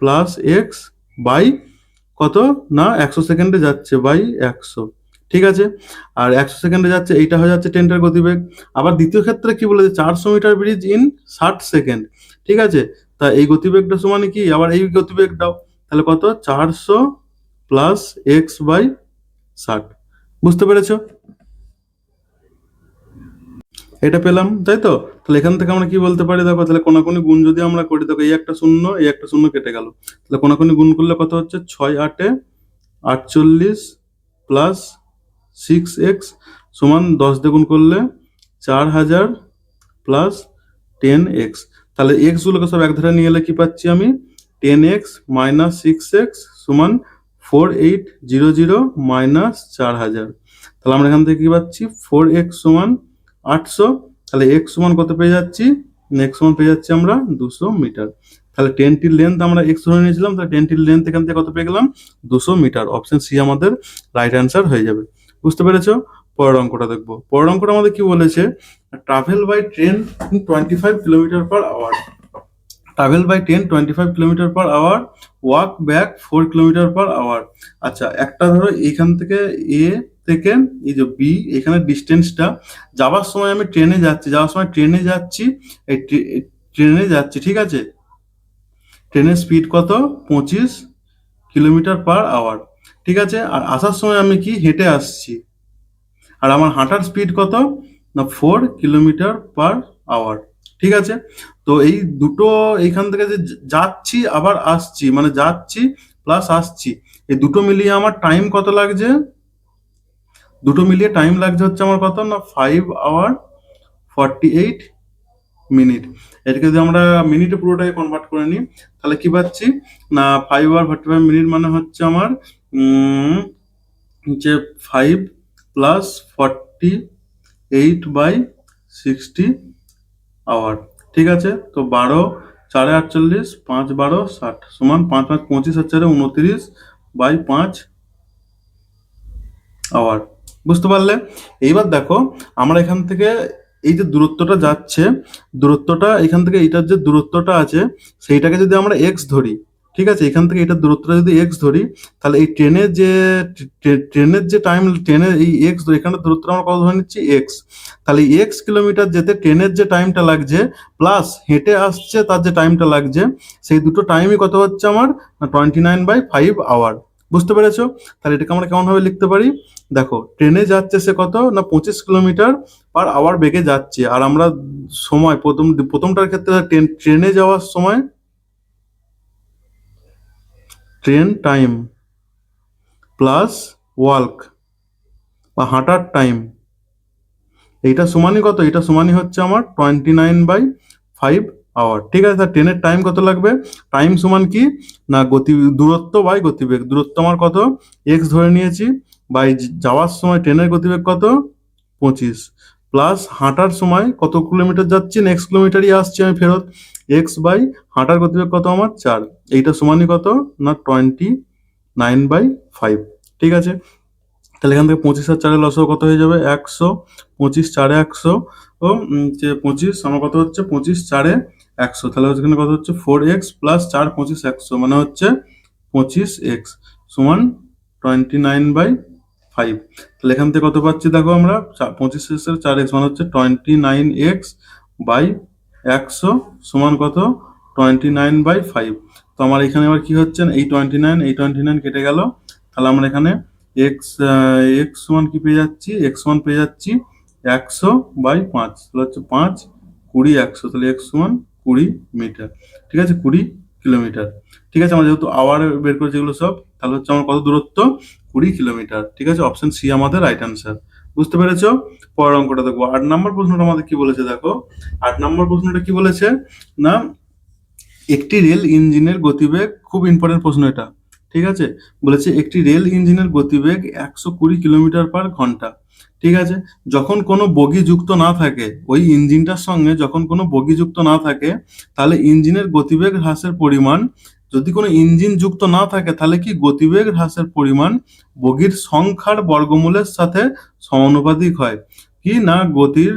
প্লাস এক্স বাই কত না 100 সেকেন্ডে যাচ্ছে বাই 100। ঠিক আছে, আর 100 সেকেন্ডে যাচ্ছে, এইটা হয়ে যাচ্ছে ট্রেনটার গতিবেগ। আবার দ্বিতীয় ক্ষেত্রে কি বলেছে 400 মিটার ব্রিজ ইন 60 সেকেন্ড। ঠিক আছে, তা এই গতিবেগটা সমান কি আবার এই গতিবেগটাও, তাহলে কত 400 প্লাস এক্স বাই 60। বুঝতে পেরেছো? এটা পেলাম, তাই তো? তাহলে এখান থেকে আমরা কি বলতে পারি দেখো, তাহলে কোনাকুনি গুণ যদি আমরা করি দেখো এই একটা শূন্য এই একটা শূন্য কেটে গেল, তাহলে কোনাকুনি গুণ করলে কত হচ্ছে 6 × 8 = 48 প্লাস 6x সমান 10 দিয়ে গুণ করলে 4000 প্লাস 10x। তাহলে x গুলোকে সব এক ধারে নিয়ে এলে কি পাচ্ছি আমি 10x মাইনাস 6x সমান 4800 মাইনাস 4000। তাহলে আমরা এখান থেকে কি পাচ্ছি 4x সমান 800। তাহলে x সমান কত পেয়ে যাচ্ছি, x সমান পেয়ে যাচ্ছি আমরা 200 মিটার। তাহলে ট্রেনটির লেন্থ আমরা x ধরে নিয়েছিলাম, তাহলে ট্রেনটির লেন্থ এখান থেকে কত পেয়ে গেলাম 200 মিটার। অপশন সি আমাদের রাইট অ্যান্সার হয়ে যাবে। বুঝতে পেরেছো? পরের অঙ্কটা দেখবো। পরের অঙ্কটা আমাদের কি বলেছে travel by train 25 kilometre hour, travel by train 25 kilometre hour, walk back 4 kilometre hour. আচ্ছা, একটা ধরো এইখান থেকে এ থেকে এই যে বি এখানে ডিস্টেন্সটা, যাওয়ার সময় আমি ট্রেনে যাচ্ছি এই ট্রেনে যাচ্ছি। ঠিক আছে, ট্রেনের স্পিড কত 25 কিলোমিটার/আওয়ার। ঠিক আছে, আর আসার সময় আমি কি হেঁটে আসছি, আর আমার হাঁটার স্পিড কত না 4 কিলোমিটার/আওয়ার। ঠিক আছে, তো এই দুটো এইখান থেকে যে যাচ্ছি আবার আসছি, মানে যাচ্ছি প্লাস আসছি, এই দুটো মিলিয়ে আমার টাইম কত লাগছে, দুটো মিলিয়ে টাইম লাগছে হচ্ছে আমার কত না 5 hour 48 মিনিট। এটাকে যদি আমরা মিনিটে পুরোটাকে কনভার্ট করে নিই তাহলে কি পাচ্ছি না 5/45 মিনিট মানে হচ্ছে আমার যে 5 প্লাস 48/60 আওয়ার। ঠিক আছে, তো 12 4 48 5 12 60 সমান 5 5 25 আর 4 29/5 আওয়ার। বুঝতে পারলে? এইবার দেখো আমরা এখান থেকে এই যে দূরত্বটা যাচ্ছে, দূরত্বটা এখান থেকে এইটার যে দূরত্বটা আছে সেইটাকে যদি আমরা এক্স ধরি, ঠিক আছে, এখান থেকে এটার দূরত্বটা যদি এক্স ধরি তাহলে এই ট্রেনের যে টাইম, ট্রেনের এই এক্স এখানে দূরত্বটা আমরা কত ধরে নিচ্ছি এক্স, তাহলে এক্স কিলোমিটার যেতে ট্রেনের যে টাইমটা লাগছে প্লাস হেঁটে আসছে তার যে টাইমটা লাগছে, সেই দুটো টাইমই কত হচ্ছে আমার 29/5 আওয়ার। বুঝতে পেরেছো? তাহলে এটাকে আমরা কেমন ভাবে লিখতে পারি? দেখো ট্রেনে যাচ্ছে সে কত না 25 কিলোমিটার/আওয়ার বেগে যাচ্ছে, আর আমরা সময় প্রথমটার ক্ষেত্রে ট্রেনে যাওয়ার সময় ট্রেন টাইম প্লাস ওয়াল্ক বা হাঁটার টাইম, এইটা সমানই কত? এটা সমানই হচ্ছে আমার 29/5 আওয়ার। ঠিক আছে, ট্রেনের টাইম কত লাগবে? টাইম সমান কি না দূরত্ব বাই গতিবেগ। দূরত্ব আমার কত এক্স ধরে নিয়েছি, বাই যাওয়ার সময় ট্রেনের গতিবেগ কত 25, প্লাস হাঁটার সময় কত কিলোমিটার যাচ্ছি, নেক্সট কিলোমিটারই আসছি আমি ফেরত, এক্স বাই হাঁটার গতিবেগ কত আমার 4, এইটা সমানই কত না 29/5। ঠিক আছে, তাহলে এখান থেকে 25 আর 4 লসও কত হয়ে যাবে 100, 25 4 100 ও যে 25 আমার কত হচ্ছে 25 4 100, তাহলে এখানে কত হচ্ছে 4x প্লাস 4 25 100 মানে হচ্ছে 25x সমান 29/5। তাহলে এখান থেকে কত পাচ্ছি দেখো আমরা 25 4x মানে হচ্ছে 29x/100 সমান কত 29/5। তো আমার এখানে আবার কি হচ্ছে এই 29 কেটে গেল, তাহলে আমরা এখানে এক্স এক্স সমান কি পেয়ে যাচ্ছি, এক্স সমান পেয়ে যাচ্ছি 100/5, তাহলে হচ্ছে 5 20 100, তাহলে এক্স সমান 20 মিটার। ঠিক আছে, 20 কিলোমিটার। ঠিক আছে, আমরা যেহেতু আওয়ার বের করেছি এগুলো সব, তাহলে হচ্ছে আমার কত দূরত্ব 20 কিলোমিটার। ঠিক আছে, অপশন সি আমাদের রাইট অ্যান্সার। বুঝতে পেরেছো? পরের অঙ্কটা দেখো, 8 নম্বর প্রশ্নটা আমাদের কি বলেছে দেখো, 8 নম্বর প্রশ্নটা কি বলেছে না একটি রেল ইঞ্জিনের গতিবেগ, খুব ইম্পর্টেন্ট প্রশ্ন এটা। ঠিক আছে, বলেছে একটি রেল ইঞ্জিনের গতিবেগ 120 কিলোমিটার/ঘন্টা। ঠিক আছে, যখন কোনো বগি যুক্ত না থাকে, ওই ইঞ্জিনটার সঙ্গে যখন কোনো বগি যুক্ত না থাকে তাহলে ইঞ্জিনের গতিবেগ হ্রাসের পরিমাণ, যদি কোনো ইঞ্জিন যুক্ত না থাকে তাহলে কি গতিবেগ হ্রাসের পরিমাণ বগির সংখ্যার বর্গমূলের সাথে সমানুপাতিক হয়। কি না গতির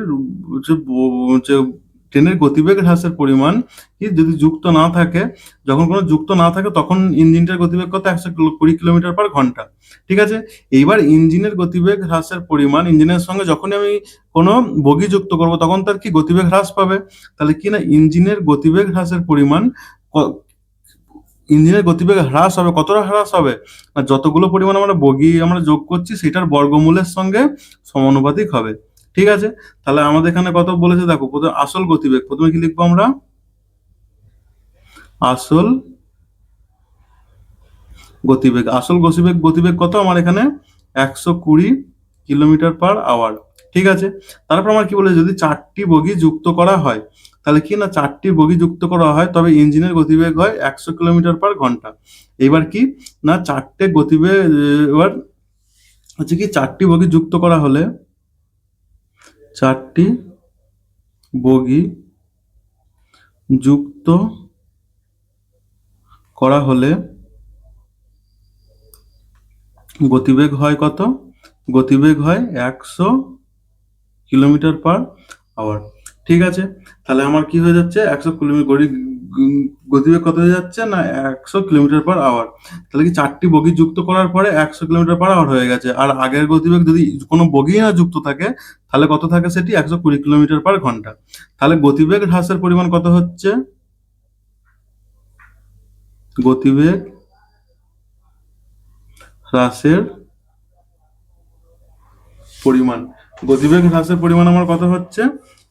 যে ট্রেনের গতিবেগ হ্রাসের পরিমাণ কি যদি যুক্ত না থাকে, যখন কোনো যুক্ত না থাকে তখন ইঞ্জিনটার গতিবেগ কত 120 কিলোমিটার/ঘন্টা। ঠিক আছে, এইবার ইঞ্জিনের গতিবেগ হ্রাসের পরিমাণ, ইঞ্জিনের সঙ্গে যখনই আমি কোনো বগি যুক্ত করব তখন তার কি গতিবেগ হ্রাস পাবে, তাহলে কি না ইঞ্জিনের গতিবেগ হ্রাসের পরিমাণ, ইঞ্জিনের গতিবেগ হ্রাস হবে, কতটা হ্রাস হবে না যতগুলো পরিমাণ আমরা বগি আমরা যোগ করছি সেটার বর্গমূলের সঙ্গে সমানুপাতিক হবে। ঠিক আছে, তাহলে আমাদের এখানে কত বলেছে দেখো, প্রথমে আসল গতিবেগ, প্রথমে কি লিখবো আমরা আসল গতিবেগ। আসল গতিবেগ কত আমার এখানে 120 কিলোমিটার/আওয়ার। ঠিক আছে, তারপর আমার কি বলে যদি 4টি বগি যুক্ত করা হয় তাহলে কি না 4টি বগি যুক্ত করা হয় তবে ইঞ্জিনের গতিবেগ হয় 100 কিলোমিটার/ঘন্টা। এবার কি না 4টে গতিবেগ, এবার হচ্ছে কি 4টি বগি যুক্ত করা হলে, 4টি বগি যুক্ত করা হলে গতিবেগ হয় কত, গতিবেগ হয় 100 কিলোমিটার/আওয়ার। ঠিক আছে, তাহলে আমার কি হয়ে যাচ্ছে 100 কিলোমিটার গতিবেগ কত হয়ে যাচ্ছে না 100 কিলোমিটার/আওয়ার। তাহলে কি 4টি বগি যুক্ত করার পরে 100 কিলোমিটার/আওয়ার হয়ে গেছে, আর আগের গতিবেগ যদি কোনো বগি না যুক্ত থাকে তাহলে কত থাকে সেটি 120 কিলোমিটার/ঘন্টা। তাহলে গতিবেগ হ্রাসের পরিমাণ কত হচ্ছে, গতিবেগ হ্রাসের পরিমাণ, গতিবেগ হ্রাসের পরিমাণ আমার কত হচ্ছে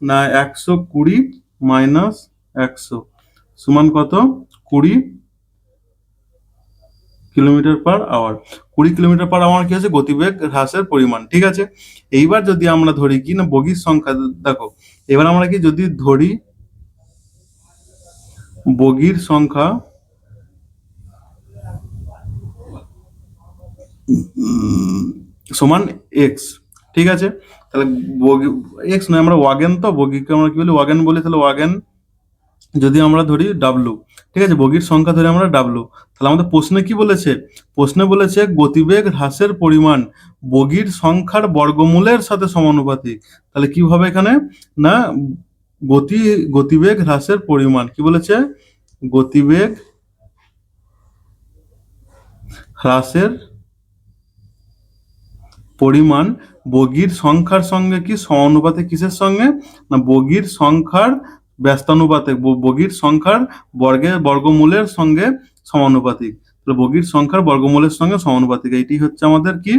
না 120 মাইনাস 100 সমান কত 20 কিলোমিটার/আওয়ার। 20 কিলোমিটার/আওয়ার কি আছে গতিবেগ হ্রাসের পরিমাণ। ঠিক আছে, এইবার যদি আমরা ধরি কি না বগির সংখ্যা, দেখো এবার আমরা কি যদি ধরি বগির সংখ্যা সমান এক্স। ঠিক আছে, তাহলে বগি এক্স নয়, আমরা ওয়াগেন, তো বগিকে আমরা কি বলি, ওয়াগেন বলি। তাহলে ওয়াগেন যদি আমরা ধরি ডাব্লু, ঠিক আছে, বগির সংখ্যা ধরে আমরা ডাব্লু। তাহলে আমাদের প্রশ্নে কি বলেছে, প্রশ্নে বলেছে গতিবেগ হ্রাসের পরিমাণ বগির সংখ্যার বর্গমূলের সাথে সমানুপাতিক। তাহলে কি হবে এখানে, না গতিবেগ হ্রাসের পরিমাণ কি বলেছে, গতিবেগ হ্রাসের পরিমাণ বগির সংখ্যার সঙ্গে কি সমানুপাতিক, কিসের সঙ্গে, না বগির সংখ্যার ব্যস্তানুপাতে, বগির সংখ্যার বর্গমূলের সঙ্গে সমানুপাতিক। তাহলে বগির সংখ্যার বর্গমূলের সঙ্গে সমানুপাতিক, এইটি হচ্ছে আমাদের কি,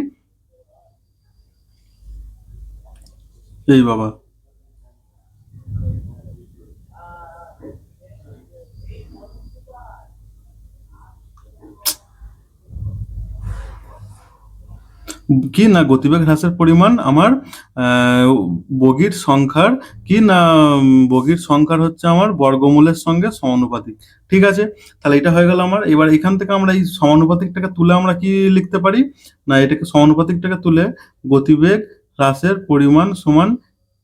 এই বাবা কি, না গতিবেগ হ্রাসের পরিমাণ আমার বগির সংখ্যার কি, না বগির সংখ্যার হচ্ছে আমার বর্গমূলের সঙ্গে সমানুপাতিক। ঠিক আছে, তাহলে এটা হয়ে গেল আমার। এবার এখান থেকে আমরা এই সমানুপাতিকটাকে তুলে আমরা কি লিখতে পারি, না এটাকে সমানুপাতিকটাকে তুলে গতিবেগ হ্রাসের পরিমাণ সমান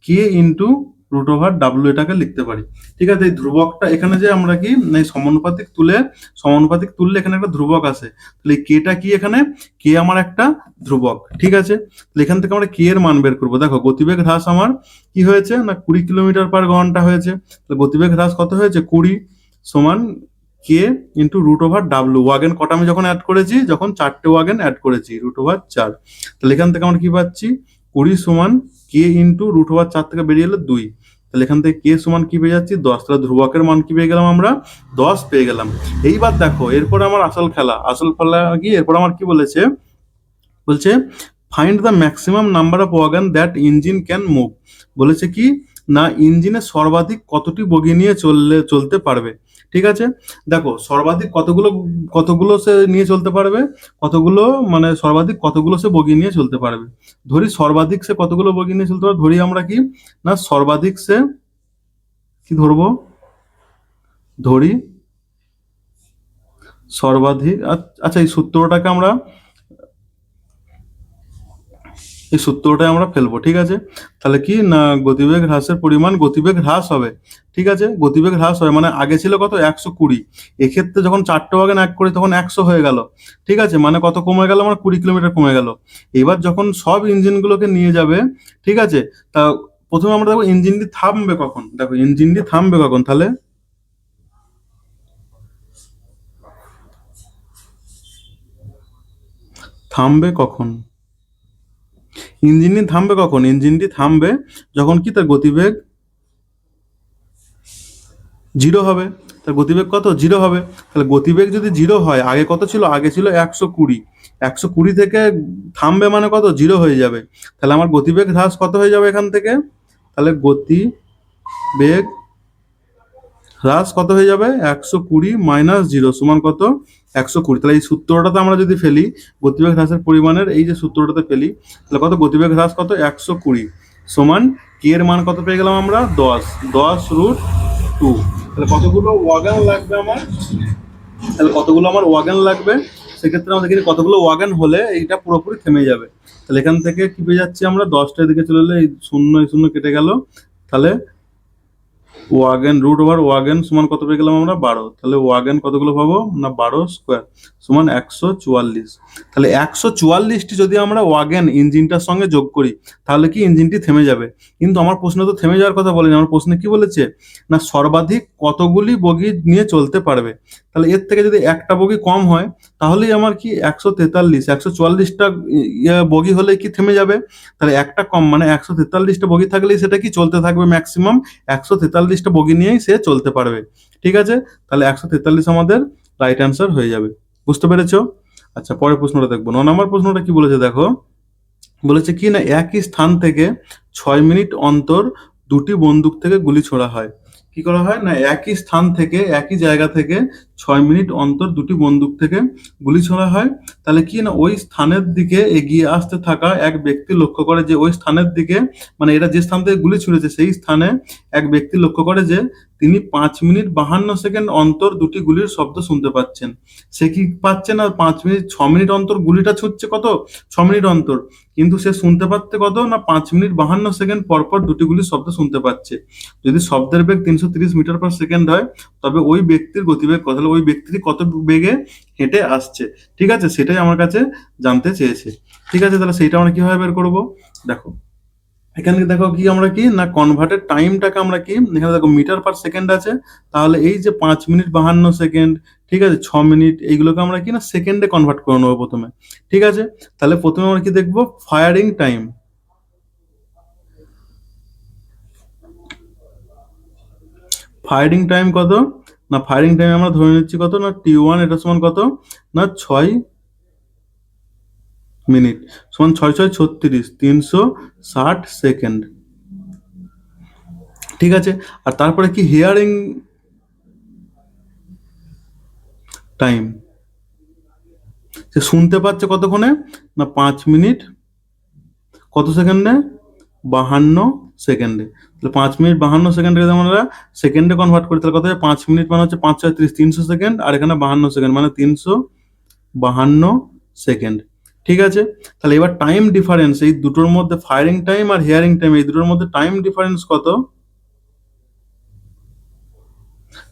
K into root over W, এটাকে লিখতে পারি। ঠিক আছে, এই ধ্রুবকটা এখানে যে আমরা কি, এই সমানুপাতিক তুললে এখানে একটা ধ্রুবক আসে। তাহলে কেটা কি, এখানে কে আমার একটা ধ্রুবক। ঠিক আছে, তাহলে এখান থেকে আমরা কে এর মান বের করবো। দেখো গতিবেগ হ্রাস আমার কি হয়েছে, না 20 কিলোমিটার পার ঘন্টা হয়েছে। তাহলে গতিবেগ হ্রাস কত হয়েছে, 20 সমান K into root over W. Wagon কটা আমি যখন অ্যাড করেছি, যখন 4টে ওয়াগেন অ্যাড করেছি, রুট ওভার 4। তাহলে এখান থেকে আমরা কি পাচ্ছি, 20 সমান কে ইন্টু রুট ওভার 4 থেকে বেরিয়ে এলো 2। তাহলে এখান থেকে কে সমান কি পেয়ে যাচ্ছি, 10। তাহলে ধ্রুবকের মান কি পেয়ে গেলাম, আমরা 10 পেয়ে গেলাম। এইবার দেখো এরপরে আমার আসল খেলা কি, এরপর আমার কি বলেছে, বলছে find the maximum number of wagon that engine can move. বলেছে কি, না ইঞ্জিনে সর্বাধিক কতটি বগি নিয়ে চলতে পারবে। ঠিক আছে, দেখো সর্বাধিক কতগুলো সে নিয়ে চলতে পারবে, কতগুলো মানে সর্বাধিক কতগুলো সে বগি নিয়ে চলতে পারবে। ধরি সর্বাধিক সে কতগুলো বগি নিয়ে চলতে পারবে, ধরি আমরা কি, না সর্বাধিক সে কি ধরবো, ধরি সর্বাধিক, আচ্ছা এই সূত্রটাকে আমরা আমরা ফেলবো। ঠিক আছে, তাহলে কি, না গতিবেগ হ্রাসের পরিমাণ, গতিবেগ হ্রাস হবে। ঠিক আছে, গতিবেগ হ্রাস হবে মানে আগে ছিল কত, 120। এক্ষেত্রে যখন 4টে ওয়াগন এক করি তখন 100 হয়ে গেল। ঠিক আছে, মানে কত কমে গেল, আমার 20 কিলোমিটার কমে গেল। এবার যখন সব ইঞ্জিনগুলোকে নিয়ে যাবে, ঠিক আছে, তা প্রথমে আমরা দেখবো ইঞ্জিনটি থামবে কখন। দেখো ইঞ্জিনটি থামবে কখন, তাহলে থামবে কখন, ইঞ্জিনটি থামবে কখন, ইঞ্জিনটি থামবে যখন কি তার গতিবেগ 0 হবে। তার গতিবেগ কত, 0 হবে। তাহলে গতিবেগ যদি 0 হয়, আগে কত ছিল, আগে ছিল 120। 120 থেকে থামবে মানে কত, 0 হয়ে যাবে। তাহলে আমার গতিবেগ হ্রাস কত হয়ে যাবে এখান থেকে, তাহলে গতিবেগ হ্রাস কত হয়ে যাবে, 120 মাইনাস 0 সমান কত, 120। তাহলে এই সূত্রটাতে আমরা যদি ফেলি, গতিবেগ হ্রাসের পরিমাণের এই যে সূত্রটাতে ফেলি, তাহলে কত, গতিবেগ হ্রাস কত, 120 সমান কে এর মান কত পেয়ে গেলাম আমরা, 10 রুট 2। তাহলে কতগুলো ওয়াগন লাগবে আমার, তাহলে কতগুলো আমার ওয়াগন লাগবে, সেক্ষেত্রে আমাদের এখানে কতগুলো ওয়াগন হলে এইটা পুরোপুরি থেমে যাবে। তাহলে এখান থেকে কি পেয়ে যাচ্ছি আমরা, 10টার দিকে চলে এলে এই শূন্য কেটে গেল। তাহলে ওয়াগন রুট ওভার ওয়াগন সমান কত পেয়ে গেলাম আমরা, 12। তাহলে ওয়াগন কতগুলো পাবো, না 12 স্কোয়ার সমান 144। তাহলে 144টি যদি আমরা ওয়াগন ইঞ্জিনটার সঙ্গে যোগ করি, তাহলে কি ইঞ্জিনটি থেমে যাবে। কিন্তু আমার প্রশ্ন তো থেমে যাওয়ার কথা বলেনি, আমার প্রশ্নে কি বলেছে, না সর্বাধিক কতগুলি বগি নিয়ে চলতে পারবে। তাহলে এর থেকে যদি একটা বগি কম হয়, তাহলেই আমার কি 144টা বগি হলে কি থেমে যাবে। তাহলে একটা কম মানে 143টা বগি থাকলেই সেটা কি চলতে থাকবে, ম্যাক্সিমাম 143টা বগি নিয়েই সে চলতে পারবে। ঠিক আছে, তাহলে 143 আমাদের রাইট অ্যান্সার হয়ে যাবে। বুঝতে পেরেছো? আচ্ছা পরের প্রশ্নটা দেখবো। 9 নম্বর প্রশ্নটা কি বলেছে দেখো, বলেছে কি, না একই স্থান থেকে 6 মিনিট অন্তর দুটি বন্দুক থেকে গুলি ছোড়া হয়। কি করা হয়, না একই স্থান থেকে, একই জায়গা থেকে 6 মিনিট অন্তর দুটি বন্দুক থেকে গুলি ছোড়া হয়। তাহলে কি না, ওই স্থানের দিকে এগিয়ে আসতে থাকা এক ব্যক্তি লক্ষ্য করে যে ওই স্থানের দিকে, মানে এরা যে স্থান থেকে গুলি ছুড়েছে সেই স্থানে এক ব্যক্তি লক্ষ্য করে যে তিনি 5 মিনিট 52 সেকেন্ড অন্তর দুটি গুলির শব্দ শুনতে পাচ্ছেন। সে কি পাচ্ছে না, 6 মিনিট অন্তর গুলিটা ছুটছে কত, 6 মিনিট অন্তর, কিন্তু সে শুনতে পাচ্ছে কত না 5 মিনিট 52 সেকেন্ড পর পর দুটি গুলির শব্দ শুনতে পাচ্ছে। যদি শব্দের বেগ 330 মিটার/সেকেন্ড হয়, তবে ওই ব্যক্তির গতিবেগ কত, তাহলে ওই ব্যক্তি কত বেগে হেঁটে আসছে। ঠিক আছে, সেটাই আমার কাছে জানতে চেয়েছে। ঠিক আছে, তাহলে সেইটা আমরা কিভাবে বের করব, দেখো এখানে দেখো কি আমরা কি না কনভার্টের টাইমটাকে আমরা কি, এখানে দেখো মিটার/সেকেন্ড আছে, তাহলে এই যে 5 মিনিট 52 সেকেন্ড, ঠিক আছে, 6 মিনিট, এইগুলোকে আমরা কি না সেকেন্ডে কনভার্ট করে নেবো প্রথমে। ঠিক আছে, তাহলে প্রথমে আমরা কি দেখবো, ফায়ারিং টাইম। ফায়ারিং টাইম কত না, ফায়ারিং টাইম আমরা ধরে নিচ্ছি কত না T1, এটা সমান কত না 6 মিনিট, সমান 6×6 = 36, 360 সেকেন্ড। ঠিক আছে, আর তারপরে কি হিয়ারিং টাইম, সে শুনতে পাচ্ছে কতক্ষণে না 5 মিনিট কত সেকেন্ডে, 52 সেকেন্ডে। তাহলে 5 মিনিট 52 সেকেন্ডকে যদি আমরা সেকেন্ডে কনভার্ট করি, তাহলে কত হয়, 5 মিনিট মানে হচ্ছে 5×6 = 30, 300 সেকেন্ড, আর এখানে 52 সেকেন্ড মানে 352 সেকেন্ড। ঠিক আছে, তাহলে এবার টাইম ডিফারেন্স এই দুটোর মধ্যে, ফায়ারিং টাইম আর হিয়ারিং টাইম, এই দুটোর মধ্যে টাইম ডিফারেন্স কত,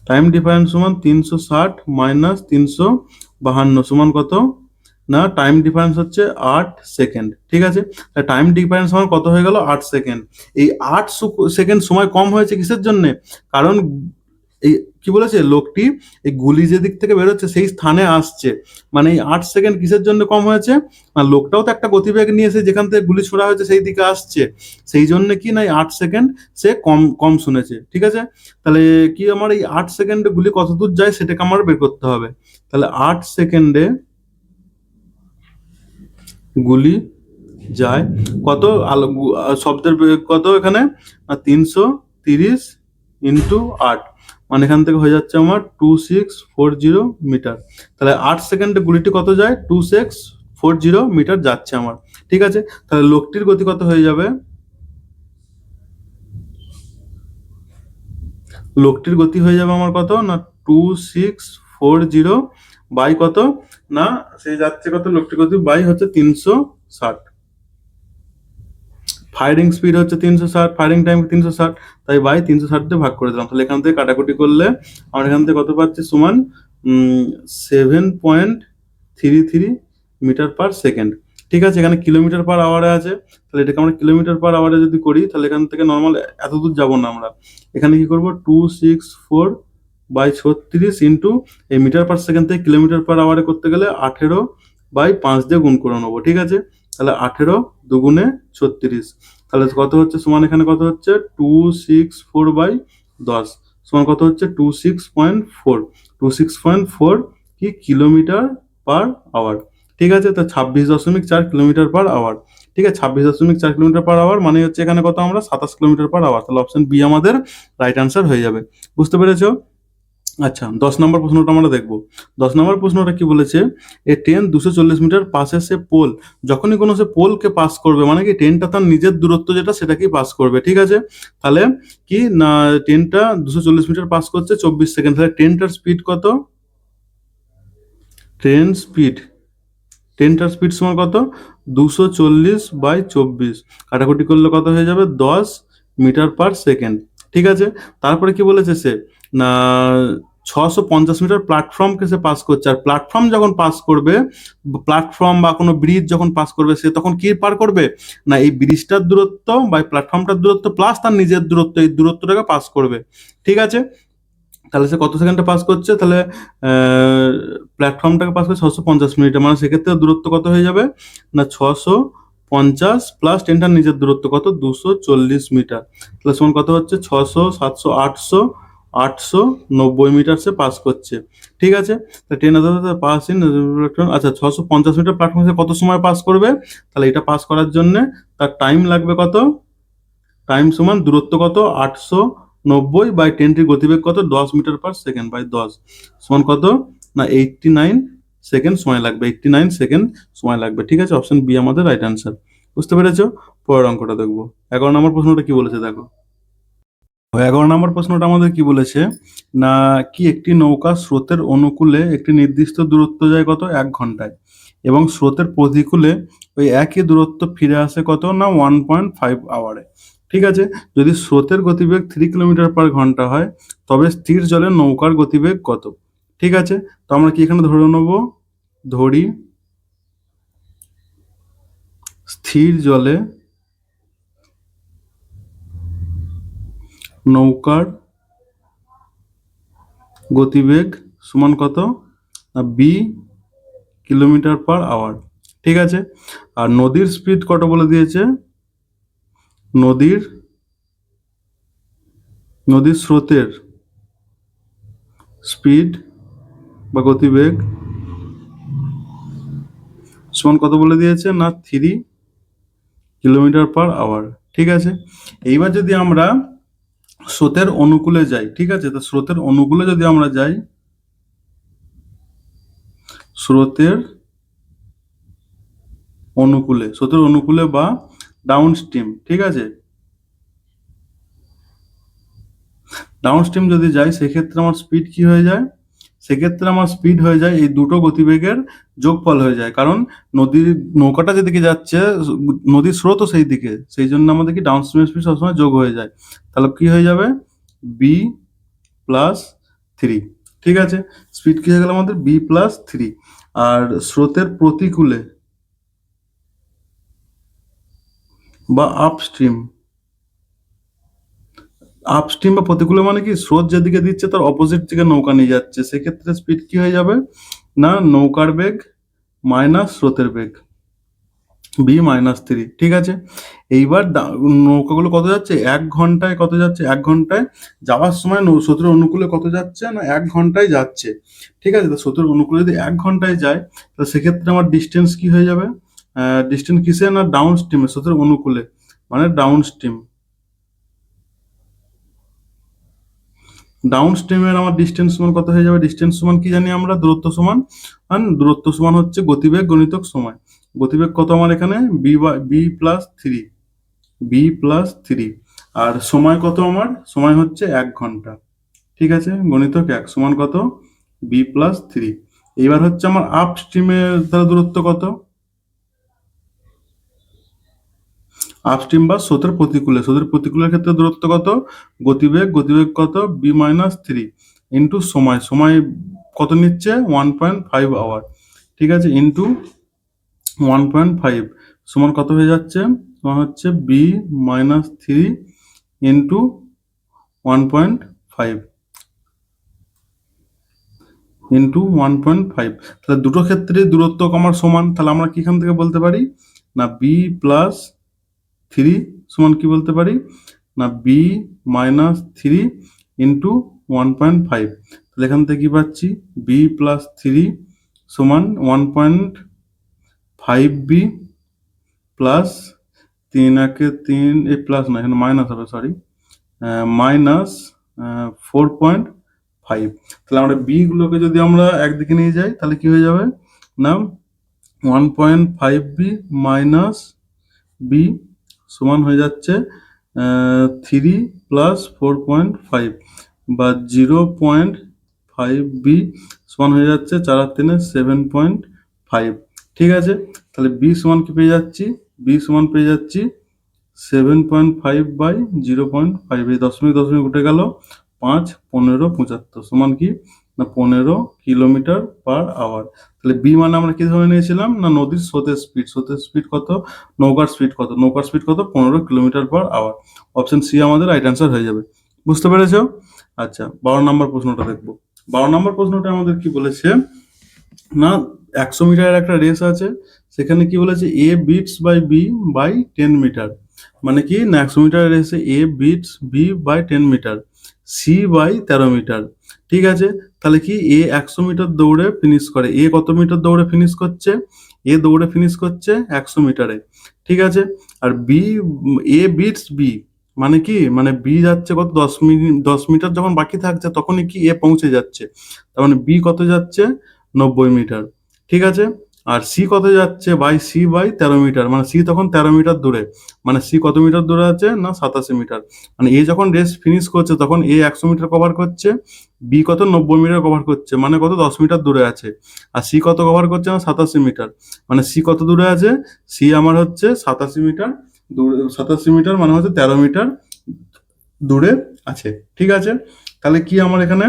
টাইম ডিফারেন্স সমান 360 - 352 সমান কত না, টাইম ডিফারেন্স হচ্ছে 8 সেকেন্ড। ঠিক আছে, টাইম ডিফারেন্স আমার কত হয়ে গেল, 8 সেকেন্ড। এই 8 সেকেন্ড সময় কম হয়েছে কিসের জন্য, কারণ এই কি বলেছে লোকটি, এই গুলি যে দিক থেকে বেরোচ্ছে সেই স্থানে আসছে, মানে এই 8 সেকেন্ড কিসের জন্য কম হয়েছে না, লোকটাও তো একটা গতিবেগ নিয়ে এসে যেখান থেকে গুলি ছোড়া হয়েছে সেই দিকে আসছে, সেই জন্য কি না এই 8 সেকেন্ড সে কম কম শুনেছে। ঠিক আছে, তাহলে কি আমার এই 8 সেকেন্ডে গুলি কত দূর যায় সেটাকে আমার বের করতে হবে। তাহলে 8 সেকেন্ডে গুলি যায় কত, শব্দের বেগ কত এখানে না 330 × 8, মানে এখান থেকে হয়ে যাচ্ছে আমার 2640 মিটার। তাহলে 8 সেকেন্ডে গুলিটি কত যায়, 2640 মিটার যাচ্ছে আমার। ঠিক আছে, তাহলে লোকটির গতি কত হয়ে যাবে, লোকটির গতি হয়ে যাবে আমার কত না 2640 বাই কত না, সে যাচ্ছে কত, লোকটির গতি বাই হচ্ছে 360, ফায়ারিং স্পিড হচ্ছে 360, ফায়ারিং টাইম 360, তাই বাই 360 দিয়ে ভাগ করে দিলাম। তাহলে এখান থেকে কাটাকুটি করলে আমরা এখান থেকে কত পাচ্ছি, সমান 7.33 মিটার/সেকেন্ড। ঠিক আছে, এখানে কিলোমিটার/আওয়ারে আছে, তাহলে এটাকে আমরা কিলোমিটার/আওয়ারে যদি করি, তাহলে এখান থেকে নর্মাল এত দূর যাবো না আমরা, এখানে কি করবো 264/36 ইন্টু এই মিটার/সেকেন্ড থেকে কিলোমিটার/আওয়ারে করতে গেলে 18/5 দিয়ে গুণ করে নেবো। ঠিক আছে, তাহলে 18 2 × 36, তাহলে কত হচ্ছে সমান, এখানে কত হচ্ছে 264/10 সমান কত হচ্ছে 26.4, 26.4 কি কিলোমিটার/আওয়ার। ঠিক আছে, তো 26.4 কিলোমিটার/আওয়ার। ঠিক আছে, 26.4 কিলোমিটার/আওয়ার মানে হচ্ছে এখানে কত, আমরা 27 কিলোমিটার/আওয়ার। তাহলে অপশন বি আমাদের রাইট অ্যান্সার হয়ে যাবে। বুঝতে পেরেছো? আচ্ছা, 10 নম্বর প্রশ্নটা আমরা দেখবো। 10 নম্বর প্রশ্নটা কি বলেছে, এ ট্রেন 240 মিটার পাশে সে পোল, যখনই কোনো সে পোলকে পাস করবে, মানে কি ট্রেনটা তার নিজের দূরত্ব যেটা সেটাকেই পাস করবে। ঠিক আছে, তাহলে কি না ট্রেনটা 240 মিটার পাস করছে 24 সেকেন্ড, তাহলে ট্রেনটার স্পিড কত, ট্রেনটার স্পিড সমান কত 240/24, কাটাকুটি করলে কত হয়ে যাবে 10 মিটার/সেকেন্ড। ঠিক আছে, তারপরে কি বলেছে সে না 650 মিটার প্ল্যাটফর্মকে সে পাস করছে, আর প্ল্যাটফর্ম যখন পাস করবে, প্ল্যাটফর্ম বা কোনো ব্রিজ যখন পাস করবে, সে তখন কি পার করবে না এই ব্রিজটার দূরত্ব বা প্ল্যাটফর্মটার দূরত্ব প্লাস তার নিজের দূরত্ব, এই দূরত্বটাকে পাস করবে। ঠিক আছে, তাহলে সে কত সেকেন্ডে পাস করছে, তাহলে প্ল্যাটফর্মটাকে পাস করছে 650 মিনিটে, মানে সেক্ষেত্রে দূরত্ব কত হয়ে যাবে না 650 প্লাস ট্রেনটার নিজের দূরত্ব কত 240 মিটার, তাহলে সমান কত হচ্ছে 600 700 800 890 মিটার সে পাস করছে। ঠিক আছে, তা ট্রেন পাস ইন, আচ্ছা 650 মিটার প্ল্যাটফর্ম সে কত সময় পাস করবে, তাহলে এটা পাস করার জন্য তার টাইম লাগবে কত, টাইম সমান দূরত্ব কত 90/10 গতিবেগ কত 10 মিটার পার সেকেন্ড বাই 10 সমান কত না 89 সেকেন্ড সময় লাগবে, 89 সেকেন্ড সময় লাগবে। ঠিক আছে, অপশন বি আমাদের রাইট অ্যান্সার। বুঝতে পেরেছো? পরের অঙ্কটা দেখবো। 11 নম্বর প্রশ্নটা কি বলেছে দেখো। 11 নম্বর প্রশ্নটা আমাদের কি বলেছে না কি একটি নৌকা স্রোতের অনুকূলে একটি নির্দিষ্ট দূরত্ব যায় কত 1 ঘন্টায় এবং স্রোতের প্রতিকূলে ওই একই দূরত্ব ফিরে আসে কত না 1.5 আওয়ারে। ঠিক আছে, যদি স্রোতের গতিবেগ 3 কিলোমিটার পার ঘন্টা হয় তবে স্থির জলে নৌকার গতিবেগ কত? ঠিক আছে, তো আমরা কি এখানে ধরে নেব, ধরি স্থির জলে নৌকার গতিবেগ সমান কত না বি কিলোমিটার পার আওয়ার। ঠিক আছে, আর নদীর স্পিড কত বলে দিয়েছে, নদীর স্রোতের স্পিড বা গতিবেগ সমান কত বলে দিয়েছে না 3 কিলোমিটার পার আওয়ার। ঠিক আছে, এইবার যদি আমরা স্রোতের অনুকূলে যাই, ঠিক আছে, তো স্রোতের অনুকূলে যদি আমরা যাই, স্রোতের অনুকূলে বা ডাউন স্ট্রিম, ঠিক আছে, ডাউন স্ট্রিম যদি যাই সেক্ষেত্রে আমার স্পিড কি হয়ে যায়, সেক্ষেত্রে আমার স্পিড হয়ে যায় এই দুটো গতিবেগের যোগফল হয়ে যায়, কারণ নদীর নৌকাটা যেদিকে যাচ্ছে নদীর স্রোতও সেই দিকে, সেই জন্য আমাদের কি ডাউন স্ট্রিম স্পিড সবসময় যোগ হয়ে যায়। তাহলে কি হয়ে যাবে বি প্লাস 3। ঠিক আছে, স্পিড কি হয়ে গেল আমাদের বি প্লাস 3। আর স্রোতের প্রতিকূলে বা আপস্ট্রিম বা প্রতিকূলে মানে কি স্রোত যেদিকে দিচ্ছে তার অপোজিট দিকে নৌকা নিয়ে যাচ্ছে, সেক্ষেত্রে স্পিড কি হয়ে যাবে না নৌকার বেগ মাইনাস স্রোতের বেগ বি -3। ঠিক আছে, এইবার নৌকাগুলো কত যাচ্ছে 1 ঘন্টায়, কত যাচ্ছে 1 ঘন্টায় যাওয়ার সময় স্রোতের অনুকূলে কত যাচ্ছে না 1 ঘন্টায় যাচ্ছে। ঠিক আছে, তো স্রোতের অনুকূলে যদি 1 ঘন্টায় যায় তো সেক্ষেত্রে আমার ডিস্টেন্স কি হয়ে যাবে, ডিস্টেন্স কিসে না ডাউন স্ট্রিমে, স্রোতের অনুকূলে মানে ডাউন স্ট্রিমের আমার ডিস্টেন্স সমান কত হয়ে যাবে, ডিস্টেন্স সমান কি জানি আমরা দূরত্ব সমান, দূরত্ব সমান হচ্ছে গতিবেগ গণিতক সময়। গতিবেগ কত আমার এখানে বি প্লাস 3, আর সময় কত আমার, সময় হচ্ছে 1 ঘন্টা। ঠিক আছে, গণিতক 1 সমান কত বি প্লাস 3। এইবার হচ্ছে আমার আপ স্ট্রিমের তাহলে দূরত্ব কত, আপস্ট্রিম বা স্রোতের প্রতিকূলের ক্ষেত্রে দূরত্ব কত, গতিবেগ কত b-3 ইন্টু সময় কত নিচ্ছে 1.5 আওয়ার। ঠিক আছে, ইন্টু 1.5 সমান কত হয়ে যাচ্ছে, সমান হচ্ছে b-3 ইন্টু 1.5 ইন্টু 1.5। তাহলে দুটো ক্ষেত্রে দূরত্ব আমার সমান, তাহলে আমরা কি এখান থেকে বলতে পারি না বি প্লাস 3 সমান কি বলতে পারি না b-3 ইন্টু 1.5। তাহলে এখান থেকে কি পাচ্ছি বি প্লাস 3 সমান 1.5b প্লাস 3 একে 3 এই প্লাস না এখানে মাইনাস হবে, সরি, মাইনাস 4.5। তাহলে আমরা বি গুলোকে যদি আমরা একদিকে নিয়ে যাই তাহলে কি হয়ে যাবে না 1.5b মাইনাস বি সমান হয়ে যাচ্ছে 3 প্লাস 4.5 বা 0.5b সমান হয়ে যাচ্ছে 4 আর 3 7.5। ঠিক আছে, তাহলে বি সমান কি পেয়ে যাচ্ছি, বি সমান পেয়ে যাচ্ছি 7.5 বাই 0.5, এই দশমিক উঠে গেল 5, 15, 75 সমান কি না 15 কিলোমিটার পার আওয়ার। তাহলে বি মানে আমরা কি ধরে নিয়েছিলাম না নদীর স্রোতের স্পিড কত, নৌকার স্পিড কত, 15 kilometre per hour. Option C আমাদের রাইট অ্যান্সার হয়ে যাবে। বুঝতে পেরেছো? আচ্ছা, 12 নম্বর প্রশ্নটা দেখবো। 12 নম্বর প্রশ্নটা আমাদের কি বলেছে না 100 মিটারের একটা রেস আছে, সেখানে কি বলেছে A beats by B by 10 metre, মানে কি না 100 মিটারের রেসে A beats B by 10 metre, C by 13 metre. ঠিক আছে, তাহলে কি এ 100 মিটার দৌড়ে ফিনিশ করে, এ কত মিটার দৌড়ে ফিনিশ করছে, এ দৌড়ে ফিনিশ করছে 100 মিটারে। ঠিক আছে, আর বি এ বিটস বি মানে কি, মানে বি যাচ্ছে কত, 10 মিটার যখন বাকি থাকছে তখনই কি এ পৌঁছে যাচ্ছে, তার মানে বি কত যাচ্ছে, 90 মিটার। ঠিক আছে, আর সি কত যাচ্ছে, সি বাই 13 মিটার, মানে সি তখন 13 মিটার দূরে। মানে সি কত মিটার দূরে আছে না, 87 মিটার। মানে এ যখন রেস ফিনিশ করছে তখন এ 100 মিটার কভার করছে, বি কত 90 মিটার কভার করছে, মানে কত 10 মিটার দূরে আছে। আর সি কত কভার করছে না, 87 মিটার। মানে সি কত দূরে আছে, সি আমার হচ্ছে 87 মিটার দূরে, 87 মিটার মানে হচ্ছে 13 মিটার দূরে আছে। ঠিক আছে, তাহলে কি আমার এখানে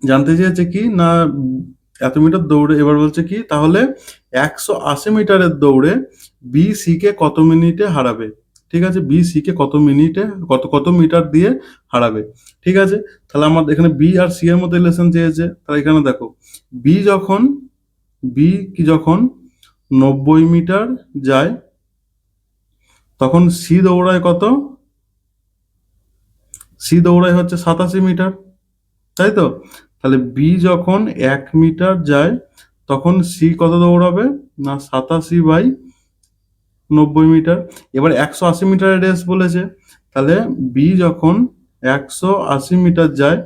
জানতে চেয়েছে কি না, এত মিটার দৌড়ে, এবার বলছে কি তাহলে 180 মিটারের দৌড়ে বি সি কে কত মিনিটে হারাবে। ঠিক আছে, বি সি কে কত মিনিটে, কত কত মিটার দিয়ে হারাবে। ঠিক আছে, তাহলে আমার এখানে বি আর সি এর মধ্যে রিলেশন চেয়েছে, তাহলে এখানে দেখো বি যখন, বি কি যখন 90 মিটার যায় তখন সি দৌড়ায় কত, সি দৌড়ায় হচ্ছে 87 মিটার, তাই তো। তাহলে বি যখন 1 মিটার যায় তখন সি কত দৌড়াবে না, 87/90 মিটার। এবার 180 মিটারের রেস বলেছে, তাহলে বি যখন 180 মিটার যায়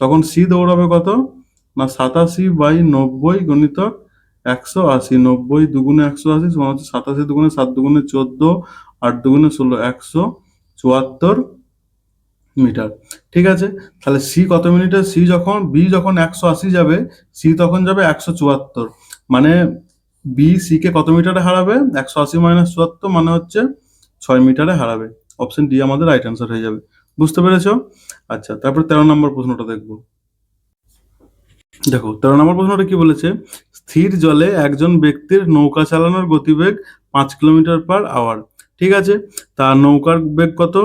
তখন সি দৌড়াবে কত না, 87/90 গুণিতক 180, 90 দুগুণে 180 সমান হচ্ছে 87 দুগুণে 7 দুগুণে 14, 8 দুগুণে 16, 174 মিটার। ঠিক আছে, তাহলে সি কত মিনিটে, সি যখন, বি যখন 180 যাবে, সি তখন যাবে 174, মানে বি সি কে কত মিটারে হারাবে, 180 - 74 মানে হচ্ছে 6 মিটারে হারাবে। অপশন ডি আমাদের রাইট অ্যান্সার হয়ে যাবে। বুঝতে পেরেছো? আচ্ছা, তারপর 13 নম্বর প্রশ্নটা দেখবো। দেখো 13 নম্বর প্রশ্নটা কি বলেছে, স্থির জলে একজন ব্যক্তির নৌকা চালানোর গতিবেগ 5 কিলোমিটার/আওয়ার। ঠিক আছে, তার নৌকার বেগ কত,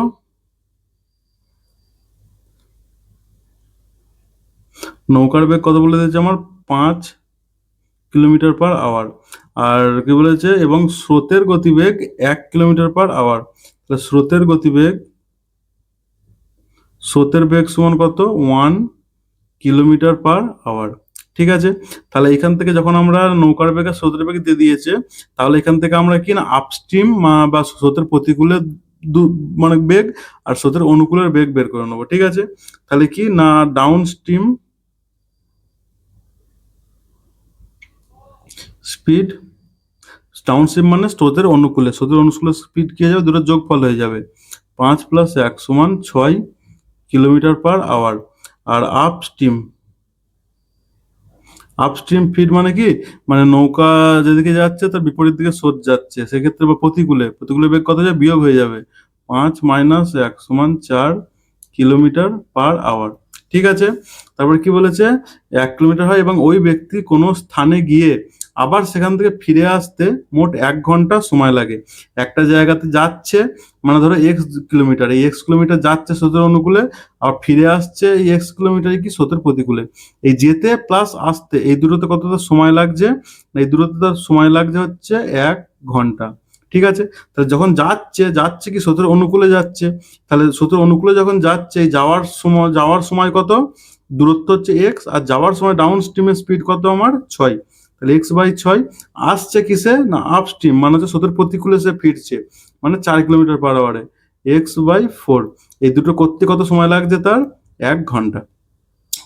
নৌকার বেগ কত বলে দিয়েছে আমার, 5 কিলোমিটার/আওয়ার। আর কি বলেছে, এবং স্রোতের গতিবেগ 1 কিলোমিটার/আওয়ার। তাহলে স্রোতের বেগ সমান কত, 1 কিলোমিটার/আওয়ার। ঠিক আছে, তাহলে এখান থেকে যখন আমরা নৌকার বেগ আর স্রোতের বেগ দিয়ে দিয়েছে, তাহলে এখান থেকে আমরা কি না আপস্ট্রিম বা স্রোতের প্রতিকূলে মানে বেগ আর স্রোতের অনুকূলের বেগ বের করে নেবো। ঠিক আছে, তাহলে কি না ডাউন স্ট্রিম স্পিড, টাউনশিপ মানে স্রোতের অনুকূলে, স্রোতের অনুকূলে স্পিড কি হয়ে যাবে, দুটোর যোগফল হয়ে যাবে, 5 + 1 সমান 6 কিলোমিটার/আওয়ার। আর আপস্ট্রিম ফিড মানে কি, মানে নৌকা যেদিকে যাচ্ছে তার বিপরীত দিকে স্রোত যাচ্ছে, সেক্ষেত্রে বা প্রতিকূলে বেগ কত যাবে, বিয়োগ হয়ে যাবে, 5 - 1 সমান 4 কিলোমিটার/আওয়ার। ঠিক আছে, তারপর কি বলেছে, 1 কিলোমিটার হয় এবং ওই ব্যক্তি কোনো স্থানে গিয়ে আবার সেখান থেকে ফিরে আসতে মোট 1 ঘন্টা সময় লাগে। একটা জায়গাতে যাচ্ছে, মানে ধরো x কিলোমিটার, এই x কিলোমিটার যাচ্ছে স্রোতের অনুকূলে, আর ফিরে আসছে এই x কিলোমিটার কি স্রোতের প্রতিকূলে। এই যেতে প্লাস আসতে এই দূরত্বে কতটা সময় লাগছে, এই দূরত্বটা সময় লাগছে হচ্ছে 1 ঘন্টা। ঠিক আছে, তাহলে যখন যাচ্ছে কি স্রোতের অনুকূলে যাচ্ছে, তাহলে স্রোতের অনুকূলে যখন যাচ্ছে, যাওয়ার সময় কত, দূরত্ব হচ্ছে x, আর যাওয়ার সময় ডাউন স্ট্রিমের স্পিড কত আমার 6, তাহলে x/6। আসছে কিসে না আপ স্ট্রিম, মানে হচ্ছে স্রোতের প্রতিকূলে সে ফিরছে, মানে 4 কিলোমিটার/আওয়ারে, x/4। এই দুটো করতে কত সময় লাগছে তার, 1 ঘন্টা।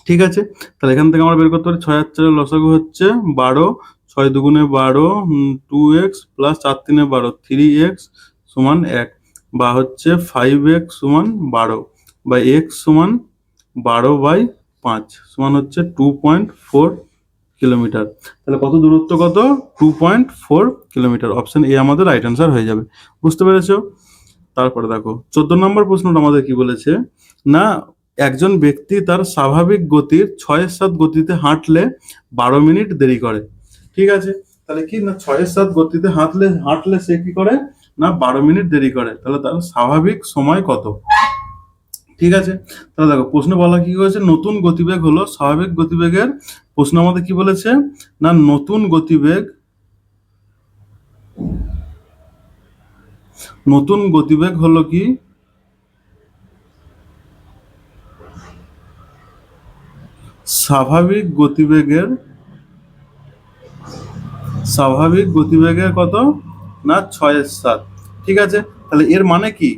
ঠিক আছে, তাহলে এখান থেকে আমরা বের করতে পারি 6 আর 4 লসাগু হচ্ছে 12, 6 দুগুণে 12, 2x প্লাস 4 3 12, 3x সমান 1, বা হচ্ছে 5x সমান 12, বা x সমান 12/5 সমান হচ্ছে 2.4 কিলোমিটার। তাহলে কত দূরত্ব, কত 2.4 কিলোমিটার। অপশন এ আমাদের রাইট অ্যান্সার হয়ে যাবে। বুঝতে পেরেছো? তারপরে দেখো 14 নম্বর প্রশ্নটা আমাদের কি বলেছে না, একজন ব্যক্তি তার স্বাভাবিক গতির 6-7 গতিতে হাঁটলে 12 মিনিট দেরি করে। ঠিক আছে, তাহলে কি না 6-7 গতিতে হাঁটলে সে কি করে না 12 মিনিট দেরি করে, তাহলে তার স্বাভাবিক সময় কত। ঠিক আছে, তাহলে দেখো প্রশ্ন বলা কি হয়েছে, নতুন গতিবেগ হলো স্বাভাবিক গতিবেগের, প্রশ্ন আমাদের কি বলেছে না নতুন গতিবেগ হলো কি, স্বাভাবিক গতিবেগের কত না 6-7। ঠিক আছে, তাহলে এর মানে কি,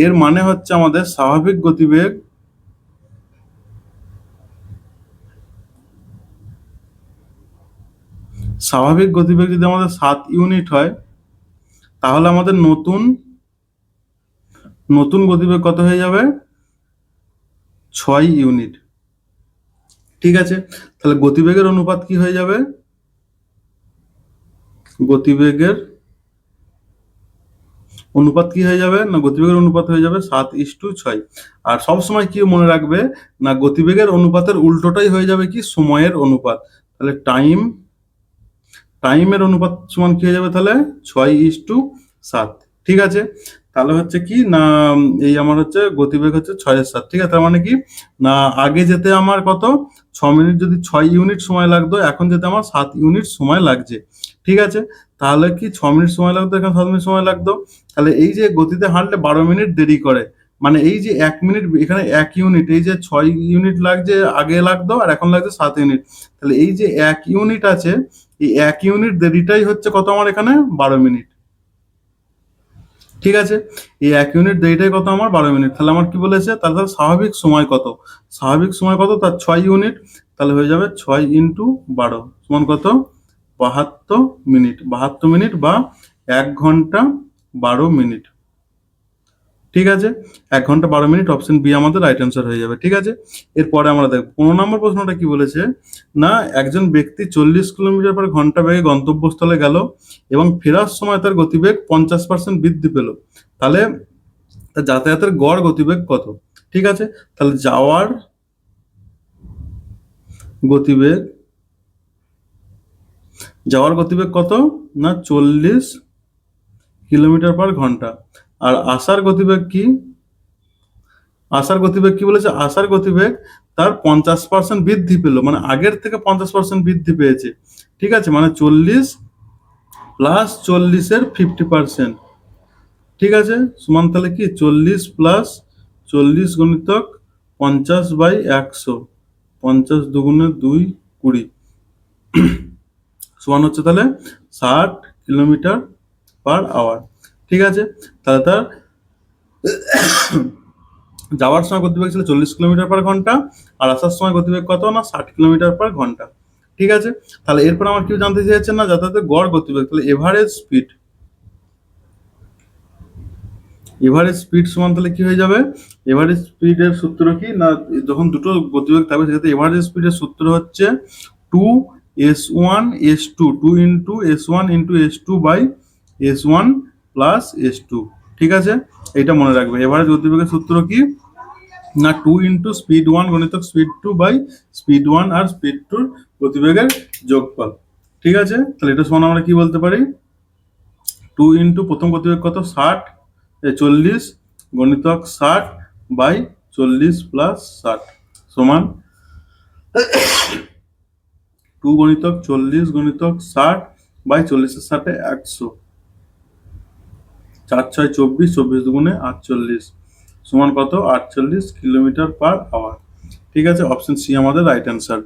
এর মানে হচ্ছে আমাদের স্বাভাবিক গতিবেগ যদি আমাদের 7 ইউনিট হয়, তাহলে আমাদের নতুন নতুন গতিবেগ কত হয়ে যাবে? 6 ইউনিট। ঠিক আছে, তাহলে গতিবেগের অনুপাত কি হয়ে যাবে? গতিবেগের অনুপাত কি হয়ে যাবে? না গতিবেগের অনুপাত হয়ে যাবে 7:6। আর সব সময় কি মনে রাখবে, না গতিবেগের অনুপাতের উল্টোটাই হয়ে যাবে কি? সময়ের অনুপাত। তাহলে টাইমের অনুপাত সমান কি হয়ে যাবে তাহলে? 6:7। ঠিক আছে, তাহলে হচ্ছে কি না, এই আমার হচ্ছে গতিবেগ হচ্ছে 6/7। ঠিক আছে, তার মানে কি না আগে যেতে আমার কত 6 মিনিট, যদি 6 ইউনিট সময় লাগতো, এখন যেতে আমার 7 ইউনিট সময় লাগছে। ঠিক আছে, তাহলে কি 6 মিনিট সময় লাগতো, এখন 7 মিনিট সময় লাগতো। তাহলে এই যে গতিতে হাঁটলে 12 মিনিট দেরি করে, মানে এই যে 1 মিনিট এখানে 1 ইউনিট, এই যে 6 ইউনিট লাগছে আগে লাগতো আর এখন লাগছে 7 ইউনিট। তাহলে এই যে 1 ইউনিট আছে, এই 1 ইউনিট দেরিটাই হচ্ছে কত আমার এখানে? 12 মিনিট। ঠিক আছে, এই 1 ইউনিট দেরিটাই কত আমার? 12 মিনিট। তাহলে আমার কি বলেছে, তাহলে স্বাভাবিক সময় কত? স্বাভাবিক সময় কত? তার 6 ইউনিট। তাহলে হয়ে যাবে 6 × 12 সমান কত? 72 মিনিট। 72 মিনিট বা 1 ঘন্টা 12 মিনিট। ঠিক আছে, 1 ঘন্টা 12 মিনিট, অপশন বি আমাদের রাইট অ্যান্সার হয়ে যাবে। ঠিক আছে, এরপরে আমরা দেখব 15 নম্বর প্রশ্নটা কি বলেছে, না একজন ব্যক্তি 40 কিলোমিটার/ঘন্টা বেগে গন্তব্যস্থলে গেল এবং ফেরার সময় তার গতিবেগ 50% বৃদ্ধি পেল, তাহলে তার যাতায়াতের গড় গতিবেগ কত? ঠিক আছে, তাহলে গতিবেগ যাওয়ার গতিবেগ কত? না 40 কিলোমিটার/ঘন্টা। আর আসার গতিবেগ কি? কি বলেছে? আসার গতিবেগ তার 50% বৃদ্ধি পেল, মানে আগের থেকে 50% বৃদ্ধি পেয়েছে। ঠিক আছে, মানে 40 প্লাস 40-এর 50%। ঠিক আছে, সমান তাহলে কি 40 প্লাস 40 গুণিতক 50/100, 50×2 = 20, সমান হচ্ছে তাহলে 60 কিলোমিটার/আওয়ার। ঠিক আছে, তাহলে তার যাওয়ার সময় গতিবেগ ছিল 40 কিলোমিটার/ঘন্টা, আর আসার সময় গতিবেগ কত? না 60 কিলোমিটার/ঘন্টা। ঠিক আছে, তাহলে এরপর আমার কি জানতে চাইছেন, না যাতায়াতের গড় গতিবেগ, তাহলে এভারেজ স্পিড সমান তাহলে কি হয়ে যাবে? এভারেজ স্পিডের সূত্র কি, না যখন দুটো গতিবেগ থাকবে সেক্ষেত্রে এভারেজ স্পিডের সূত্র হচ্ছে 2s1s2, 2 × s1 s2/s1 + s2। ঠিক আছে, এটা মনে রাখবে। এভারেজ গতিবেগের সূত্র কি, না 2 × স্পিড 1 গুণিতক স্পিড 2 আর স্পিড 2 গতিবেগের যোগফল। ঠিক আছে, তাহলে এটা সমান আমরা কি বলতে পারি? 2 × প্রথম গতিবেগ কত? 40 গুণিতক 60/40 + 60 সমান 2 গুণিতক 40 গুণিতক 60/40-এর সাথে 100, 4×6 = 24, 24 × 2 = 48 সমান কত? 48 কিলোমিটার/আওয়ার। ঠিক আছে, অপশন সি আমাদের রাইট অ্যান্সার।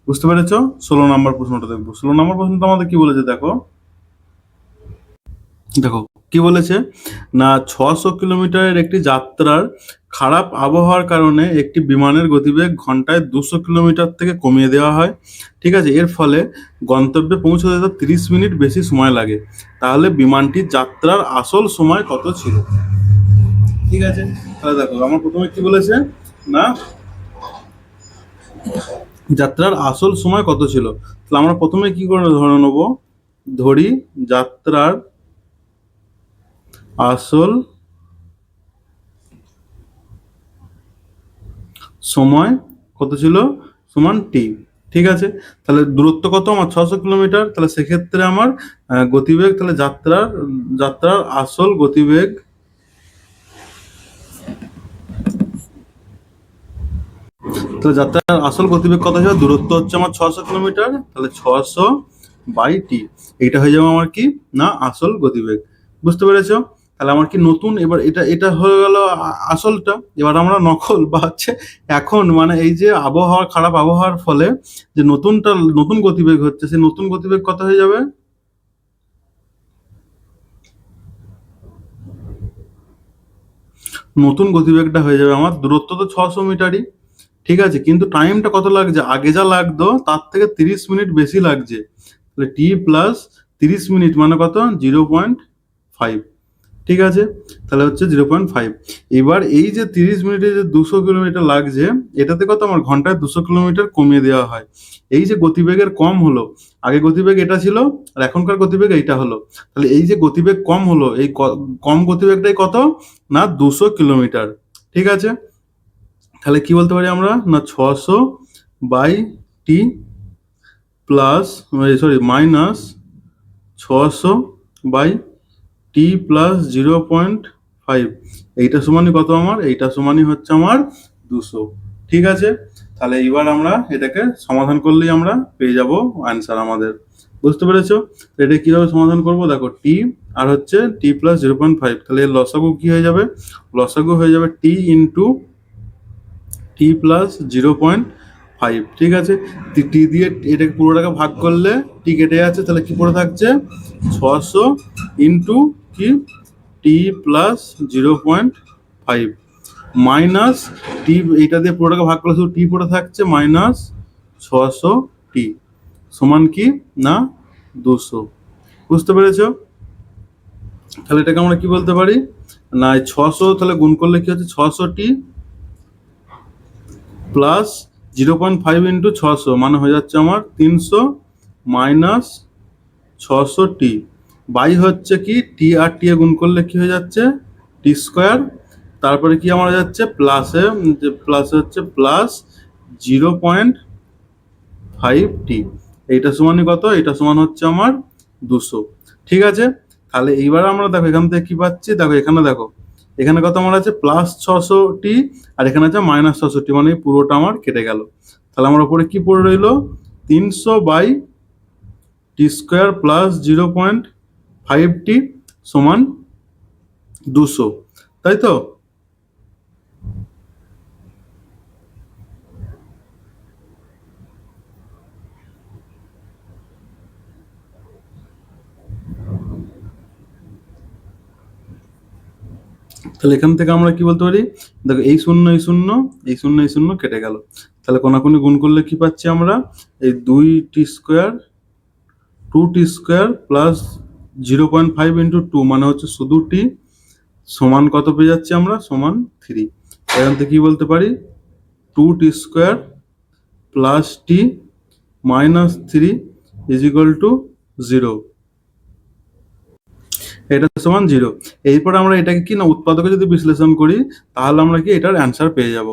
বুঝতে পেরেছো? 16 নম্বর প্রশ্নটা দেখবো। 16 নম্বর প্রশ্নটা আমাদের কি বলেছে দেখো। দেখো কি বলেছে, না 600 কিলোমিটারের একটি যাত্রার খারাপ আবহাওয়ার কারণে একটি বিমানের গতিবেগ ঘন্টায় 200 কিলোমিটার থেকে কমিয়ে দেওয়া হয়। ঠিক আছে, এর ফলে গন্তব্যে পৌঁছতে তার 30 মিনিট বেশি সময় লাগে, তাহলে বিমানটির যাত্রার আসল সময় কত ছিল? ঠিক আছে, তাহলে দেখো আমার প্রথমে কি বলেছে, না যাত্রার আসল সময় কত ছিল। তাহলে আমরা প্রথমে কি করে ধরে নেব, ধরি যাত্রার আসল সময় কত ছিল, সমান টি। ঠিক আছে, তাহলে দূরত্ব কত আমার? 600 কিলোমিটার। তাহলে সেক্ষেত্রে আমার গতিবেগ, তাহলে যাত্রার আসল গতিবেগ, তাহলে যাত্রার আসল গতিবেগ কত হবে? দূরত্ব হচ্ছে আমার 600 কিলোমিটার, তাহলে 600/টি, এইটা হয়ে যাবে আমার কি, না আসল গতিবেগ। বুঝতে পেরেছো? তাহলে আমার কি নতুন, এবার এটা এটা হয়ে গেল আসলটা। এবার আমরা নকল বা হচ্ছে এখন, মানে এই যে খারাপ আবহাওয়ার ফলে যে নতুন গতিবেগ হচ্ছে, সেই নতুন গতিবেগ কত হয়ে যাবে? নতুন গতিবেগটা হয়ে যাবে আমার, দূরত্ব তো 600 মিটারই, ঠিক আছে, কিন্তু টাইমটা কত লাগছে, আগে যা লাগতো তার থেকে 30 মিনিট বেশি লাগছে। তাহলে টি প্লাস 30 মিনিট মানে কত, 0.5, ঠিক আছে, তাহলে হচ্ছে 0.5। এবার এই যে 30 মিনিটে যে 200 কিলোমিটার লাগছে, এটাতে কত আমার ঘন্টায় 200 কিলোমিটার কমিয়ে দেওয়া হয়। এই যে গতিবেগের কম হলো, আগে গতিবেগ এটা ছিল আর এখনকার গতিবেগ এইটা হলো, তাহলে এই যে গতিবেগ কম হলো, এই কম গতিবেগটাই কত, না 200 কিলোমিটার, ঠিক আছে। তাহলে কি বলতে পারি আমরা, না 600/t plus, sorry minus 600/t plus 0.5, এইটা সমানই কত আমার, এইটা সমানই হচ্ছে আমার 200, ঠিক আছে। তাহলে এবার আমরা এটাকে সমাধান করলেই আমরা পেয়ে যাব অ্যান্সার আমাদের, বুঝতে পেরেছো। এটা কিভাবে সমাধান করব, দেখো টি আর হচ্ছে টি প্লাস 0.5, তাহলে এর লসাগু কি হয়ে যাবে, লসাগু হয়ে যাবে টি ইন্টু টি প্লাস 0.5, ঠিক আছে। টি দিয়ে এটাকে পুরোটাকে ভাগ করলে টি কেটে যাচ্ছে, তাহলে কি পড়ে থাকছে, 600 ইন্টু কি টি প্লাস 0.5 মাইনাস টি, এইটা দিয়ে পুরোটাকে ভাগ করলে শুধু টি পড়ে থাকছে, মাইনাস 600t সমান কি, না 200, বুঝতে পেরেছো। তাহলে এটাকে আমরা কি বলতে পারি, না 600 তাহলে গুণ করলে কি হচ্ছে, 600t প্লাস 0.5 ইন্টু 600 মানে হয়ে যাচ্ছে আমার 300 মাইনাস 600t বাই হচ্ছে কি টি আর টি এ গুণ করলে কি হয়ে যাচ্ছে, টি স্কোয়ার, তারপরে কি আমার যাচ্ছে প্লাসে, প্লাসে হচ্ছে প্লাস 0.5t, এইটা সমানই কত, এটা সমান হচ্ছে আমার 200, ঠিক আছে। তাহলে এইবার আমরা দেখো এখান থেকে কি পাচ্ছি, দেখো এখানে দেখো, এখানে কত আমার আছে প্লাস 600t আর এখানে আছে মাইনাস 600t, মানে পুরোটা আমার কেটে গেল। তাহলে আমার উপরে কি পড়ে রইলো, 300/t স্কোয়ার প্লাস 0.5t সমান 200, তাই তো। তাহলে এখান থেকে আমরা কি বলতে পারি, দেখো এই শূন্য এই শূন্য এই শূন্য এই শূন্য কেটে গেল, তাহলে কোনাকুনি গুণ করলে কি পাচ্ছি আমরা, এই 2t square 2t square plus 0.5 into 2 মানে হচ্ছে শুধু টি সমান কত পেয়ে যাচ্ছি আমরা, সমান 3। এখান থেকে কি বলতে পারি, 2t square plus T minus 3 is equal to 0, এটা সমান 0। এরপর আমরা এটাকে কি না উৎপাদকে যদি বিশ্লেষণ করি, তাহলে আমরা কি এটার অ্যান্সার পেয়ে যাব,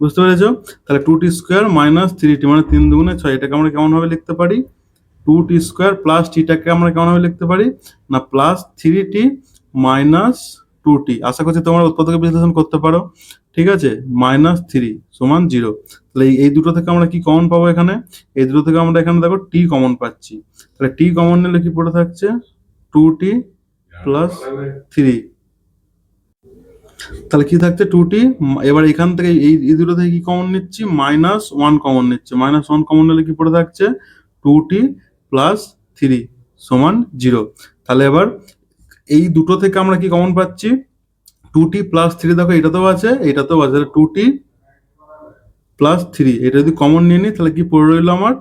বুঝতে পেরেছো। তাহলে 2t স্কোয়ার মাইনাস 3t মানে 3 দুগুণে 6, এটাকে আমরা কেমন ভাবে লিখতে পারি, 2t স্কোয়ার প্লাস টিটাকে আমরা কেমন ভাবে লিখতে পারি, না প্লাস 3t মাইনাস 2t, আশা করছি তোমরা উৎপাদকে বিশ্লেষণ করতে পারো, ঠিক আছে, মাইনাস 3 সমান 0। তাহলে এই দুটো থেকে আমরা কি কমন পাবো, এখানে এই দুটো থেকে আমরা এখানে দেখো টি কমন পাচ্ছি, তাহলে টি কমন নিলে কি পড়ে থাকছে, 2t প্লাস 3, তাহলে কি থাকছে 2t, এবার এখান থেকে এই দুটো থেকে কি কমন নিচ্ছি, -1 কমন নিচ্ছে, -1 কমন নিলে কি পড়ে থাকছে, 2t প্লাস 3 সমান 0। তাহলে এবার এই দুটো থেকে আমরা কি কমন পাচ্ছি, 2t প্লাস 3, দেখো এটাতেও আছে এটাতেও আছে, তাহলে 2t প্লাস 3 এটা যদি কমন নিয়ে নিই, তাহলে কি পড়ে রইলো আমার,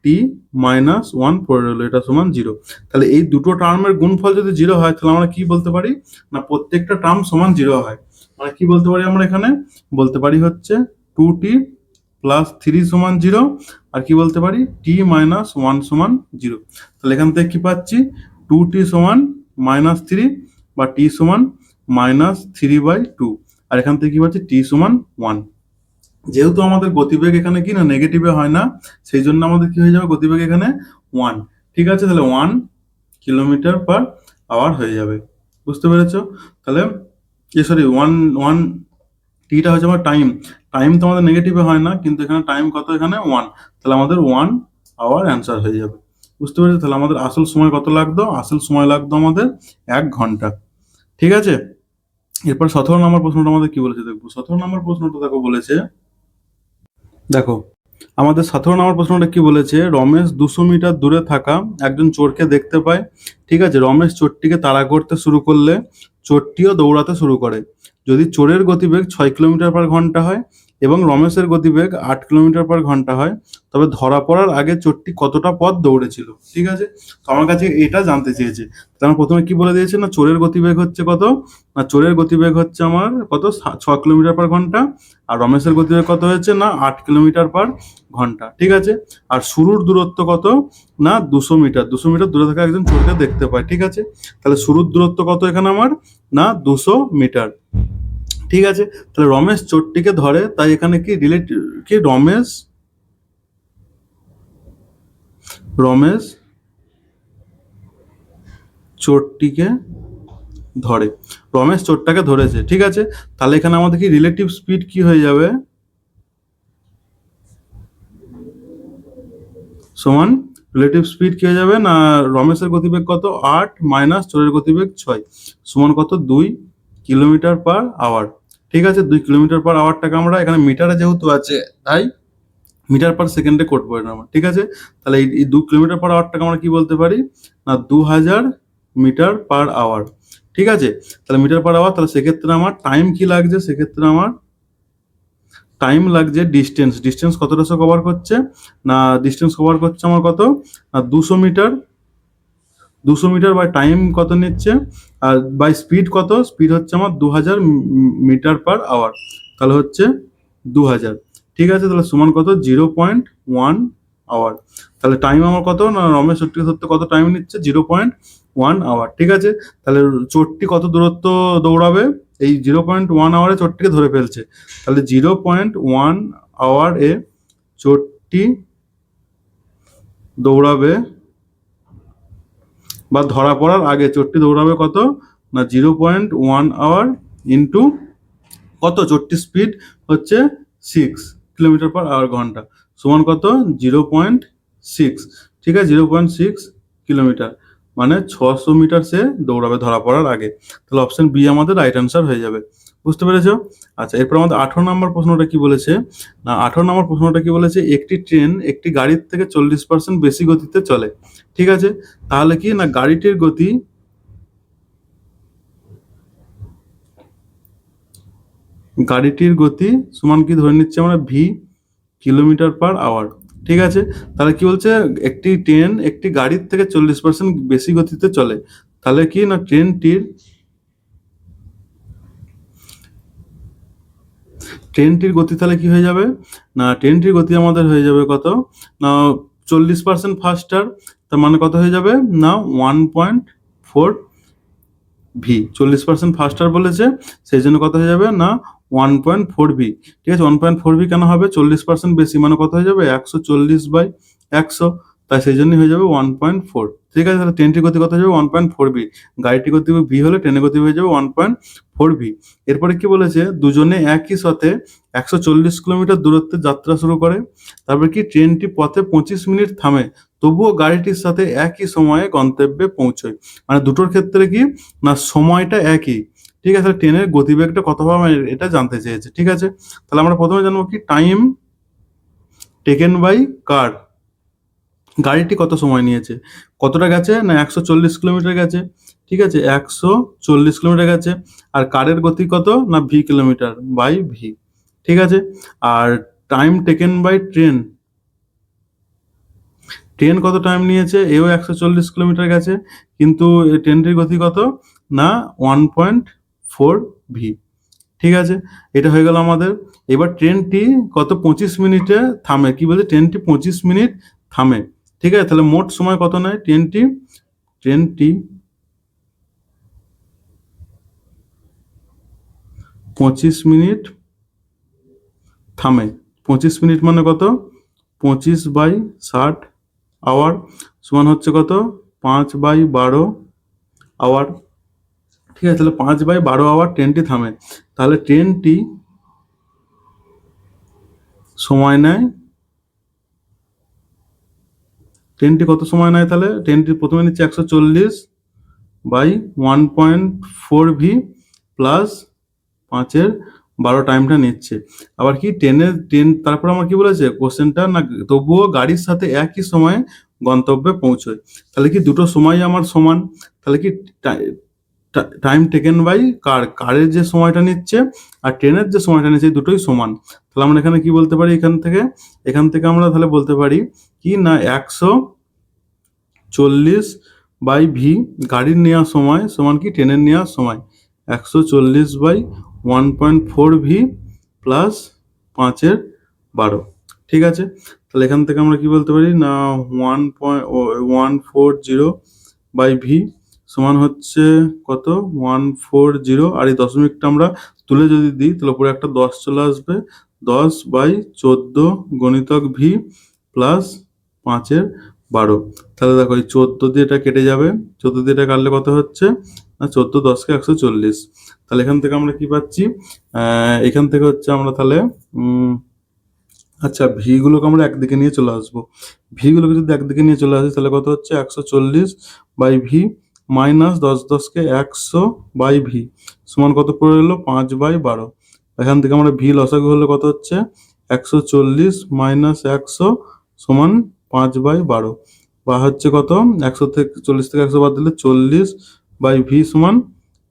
টি মাইনাস 1 পড়ে রইলো, এটা সমান 0। তাহলে এই দুটো টার্মের গুণফল যদি 0 হয়, তাহলে আমরা কি বলতে পারি, না প্রত্যেকটা টার্ম সমান 0 হয়, মানে কি বলতে পারি আমরা এখানে, বলতে পারি হচ্ছে 2t প্লাস 3 সমান 0, আর কি বলতে পারি t মাইনাস 1 সমান 0। তাহলে এখান থেকে কি পাচ্ছি, 2t সমান -3 বা t সমান -3/2, আর এখান থেকে কি পাচ্ছি, t সমান 1। যেহেতু আমাদের গতিবেগ এখানে কি না নেগেটিভে হয় না, সেই জন্য আমাদের কি হয়ে যাবে, গতিবেগ এখানে 1, ঠিক আছে, তাহলে 1 km/h হয়ে যাবে, বুঝতে পেরেছো। তাহলে সরি 1 টিটা হচ্ছে আমার টাইম, টাইম তো আমাদের নেগেটিভে হয় না, কিন্তু এখানে টাইম কত, এখানে 1, তাহলে আমাদের 1 আওয়ার অ্যান্সার হয়ে যাবে, বুঝতে পেরেছো। তাহলে আমাদের আসল সময় কত লাগতো, আসল সময় লাগতো আমাদের 1 ঘন্টা, ঠিক আছে। এরপর 17 নম্বর প্রশ্নটা আমাদের কি বলেছে দেখবো, 17 নম্বর প্রশ্নটা দেখো বলেছে, দেখো আমাদের 17 নম্বর প্রশ্নটা কি বলেছে, রমেশ 200 মিটার দূরে থাকা একজন চোরকে দেখতে পায়। ঠিক আছে, রমেশ চোরটিকে তাড়া করতে শুরু করলে চোরটিও দৌড়াতে শুরু করে। যদি চোরের গতিবেগ 6 কিলোমিটার/ঘন্টা হয় এবং রমেশের গতিবেগ 8 কিলোমিটার/ঘন্টা হয়, তবে ধরা পড়ার আগে চোরটি কতটা পথ দৌড়েছিল। ঠিক আছে, তো আমার কাছে এটা জানতে চেয়েছে। তাহলে আমার প্রথমে কি বলে দিয়েছে না, চোরের গতিবেগ হচ্ছে কত, না চোরের গতিবেগ হচ্ছে আমার কত 6 কিলোমিটার/ঘন্টা, আর রমেশের গতিবেগ কত হয়েছে না 8 কিলোমিটার/ঘন্টা। ঠিক আছে, আর শুরুর দূরত্ব কত না 200 মিটার, 200 মিটার দূরে থাকা একজন চোরকে দেখতে পায়। ঠিক আছে, তাহলে শুরুর দূরত্ব কত এখানে আমার না 200 মিটার। ঠিক আছে, তাহলে রমেশ চোরটিকে ধরে, তাই এখানে কি রিলেটিভ কি রমেশ চোরটিকে ধরে, রমেশ চোরটাকে ধরেছে। ঠিক আছে, তাহলে এখানে আমাদের কি রিলেটিভ স্পিড কি হয়ে যাবে, সমান রিলেটিভ স্পিড কি হয়ে যাবে না, রমেশের গতিবেগ কত 8 মাইনাস চোরের গতিবেগ 6 সমান কত 2 কিলোমিটার/আওয়ার। ঠিক আছে, 2 কিলোমিটার/আওয়ারটাকে আমরা এখানে মিটারে যেহেতু আছে তাই মিটার/সেকেন্ডে করবো এটা আমরা। ঠিক আছে, তাহলে এই 2 কিলোমিটার/আওয়ারটাকে আমরা কি বলতে পারি না 2000 মিটার/আওয়ার। ঠিক আছে, তাহলে মিটার/আওয়ার, তাহলে সেক্ষেত্রে আমার টাইম কি লাগছে, সেক্ষেত্রে আমার টাইম লাগছে ডিস্টেন্স, ডিস্টেন্স কতটা সে কভার করছে না, ডিস্টেন্স কভার করছে আমার কত না 200 মিটার, 200 মিটার বাই টাইম কত নিচ্ছে, আর বাই স্পিড কত, স্পিড হচ্ছে আমার 2000 মিটার/আওয়ার, তাহলে হচ্ছে 2000। ঠিক আছে, তাহলে সমান কত 0.1 আওয়ার। তাহলে টাইম আমার কত না, রমেশ চোরটিকে ধরতে কত টাইম নিচ্ছে 0.1 আওয়ার। ঠিক আছে, তাহলে চোরটি কত দূরত্ব দৌড়াবে, এই 0.1 আওয়ারে চোরটিকে ধরে ফেলছে, তাহলে 0.1 আওয়ারে চোরটি দৌড়াবে বা ধরা পড়ার আগে চোরটি দৌড়াবে কত না 0.1 আওয়ার ইন্টু কত, চোরটির স্পিড হচ্ছে 6 কিলোমিটার/ঘন্টা সমান কত 0.6। ঠিক আছে, 0.6 কিলোমিটার মানে 600 মিটার সে দৌড়াবে ধরা পড়ার আগে। তাহলে অপশন বি আমাদের রাইট অ্যান্সার হয়ে যাবে। বুঝতে পেরেছো? আচ্ছা, এরপর আমাদের 18 নম্বর প্রশ্নটা কি বলেছে না, 18 নম্বর প্রশ্নটা কি বলেছে, একটি ট্রেন একটি গাড়ির থেকে 40% বেশি গতিতে চলে। ঠিক আছে, তাহলে কি না গাড়িটির গতি সমান কি ধরে নিচ্ছি আমরা v কিলোমিটার/আওয়ার। ঠিক আছে, তাহলে কি বলছে, একটি ট্রেন একটি গাড়ির থেকে 40% বেশি গতিতে চলে, তাহলে কি না ট্রেনটির গতি তাহলে কি হয়ে যাবে না, ট্রেনটির গতি আমাদের হয়ে যাবে কত না 40% ফাস্টার, তার মানে কত হয়ে যাবে না 1.4 ভি, 40% ফাস্টার বলেছে সেই জন্য কত হয়ে যাবে না 1.4 ভি। ঠিক আছে, 1.4 ভি কেন হবে, 40% বেশি মানে কত হয়ে যাবে 140/100, তাই সেই জন্যই হয়ে যাবে 1.4। ঠিক আছে, তাহলে ট্রেনটির গতি কত হয়ে যাবে 1.4 ভি, গাড়িটির গতি ভি হলে ট্রেনের গতি হয়ে যাবে 1.4 ভি। এরপরে কি বলেছে, দুজনে একই সাথে 140 কিলোমিটার দূরত্বে যাত্রা শুরু করে, তারপর কি ট্রেনটি পথে 25 মিনিট থামে, তবুও গাড়িটির সাথে একই সময়ে গন্তব্যে পৌঁছয়। মানে দুটোর ক্ষেত্রে কি না সময়টা একই। ঠিক আছে, ট্রেনের গতিবেগটা কত হবে এটা জানতে চেয়েছে। ঠিক আছে, তাহলে আমরা প্রথমে জানবো কি টাইম টেকেন বাই কার, গাড়িটি কত সময় নিয়েছে, কতটা গেছে না 140 কিলোমিটার গেছে। ঠিক আছে, 140 কিলোমিটার গেছে, আর কারের গতি কত না v/v। ঠিক আছে, আর টাইম টেকেন বাই ট্রেন কত টাইম নিয়েছে, এও 140 কিলোমিটার গেছে, কিন্তু ট্রেনটির গতি কত না 1.4 ভি। ঠিক আছে, এটা হয়ে গেল আমাদের। এবার ট্রেনটি কত 25 মিনিটে থামে, কি বলছে ট্রেনটি 25 মিনিট থামে। ঠিক আছে, তাহলে মোট সময় কত নেয় ট্রেনটি 25 মিনিট থামে। 25 মিনিট মানে কত 25/60 আওয়ার সমান হচ্ছে কত 5/12 আওয়ার। ঠিক আছে, তাহলে 5/12 আওয়ার ট্রেনটি থামে, তাহলে ট্রেনটি সময় নেয়, ট্রেনটি কত সময় নেয়, তাহলে ট্রেনটি প্রথমে নিচ্ছে 140/1.4 ভি প্লাস 5-এর 12 টাইমটা নিচ্ছে। আবার কি 10 তারপর আমার কি বলেছে কোশ্চেনটা, না তবুও গাড়ির সাথে একই সময়ে গন্তব্যে পৌঁছয়। তাহলে কি দুটো সময় আমার সমান, তাহলে কি টাইম টেকেন বাই কারের যে সময়টা নিচ্ছে আর ট্রেনের যে সময়টা নিচ্ছে দুটোই সমান। তাহলে আমরা এখানে কি বলতে পারি, এখান থেকে আমরা তাহলে বলতে পারি কি না 140 বাই ভি গাড়ির নেওয়ার সময় সমান কি ট্রেনের নেওয়ার সময় 140 বাই 1.4 ভি প্লাস 5/12। ঠিক আছে, তাহলে এখান থেকে আমরা কি বলতে পারি না 1.140 বাই ভি সমান হচ্ছে কত 140, আর এই দশমিকটা আমরা তুলে যদি দিই তাহলে উপরে একটা 10 চলে আসবে, 10/14 গণিতক ভি প্লাস 5/12। তাহলে দেখো এই 14 দিয়ে এটা কেটে যাবে, 14 দিয়ে এটা কাটলে কত হচ্ছে না 14 10কে 140। তাহলে এখান থেকে আমরা কি পাচ্ছি, এখান থেকে হচ্ছে আমরা তাহলে আচ্ছা ভি গুলোকে আমরা একদিকে নিয়ে চলে আসবো। ভি গুলোকে যদি একদিকে নিয়ে চলে আসি তাহলে কত হচ্ছে 140 by V minus 10 100 by V সমান কত পড়ে গেলো 5/12। এখান থেকে আমরা ভি লসাগু হলে কত হচ্ছে 140 মাইনাস 100 সমান 5/12, বা হচ্ছে কত 140 থেকে 100 বাদ দিলে 40 বাই ভি সমান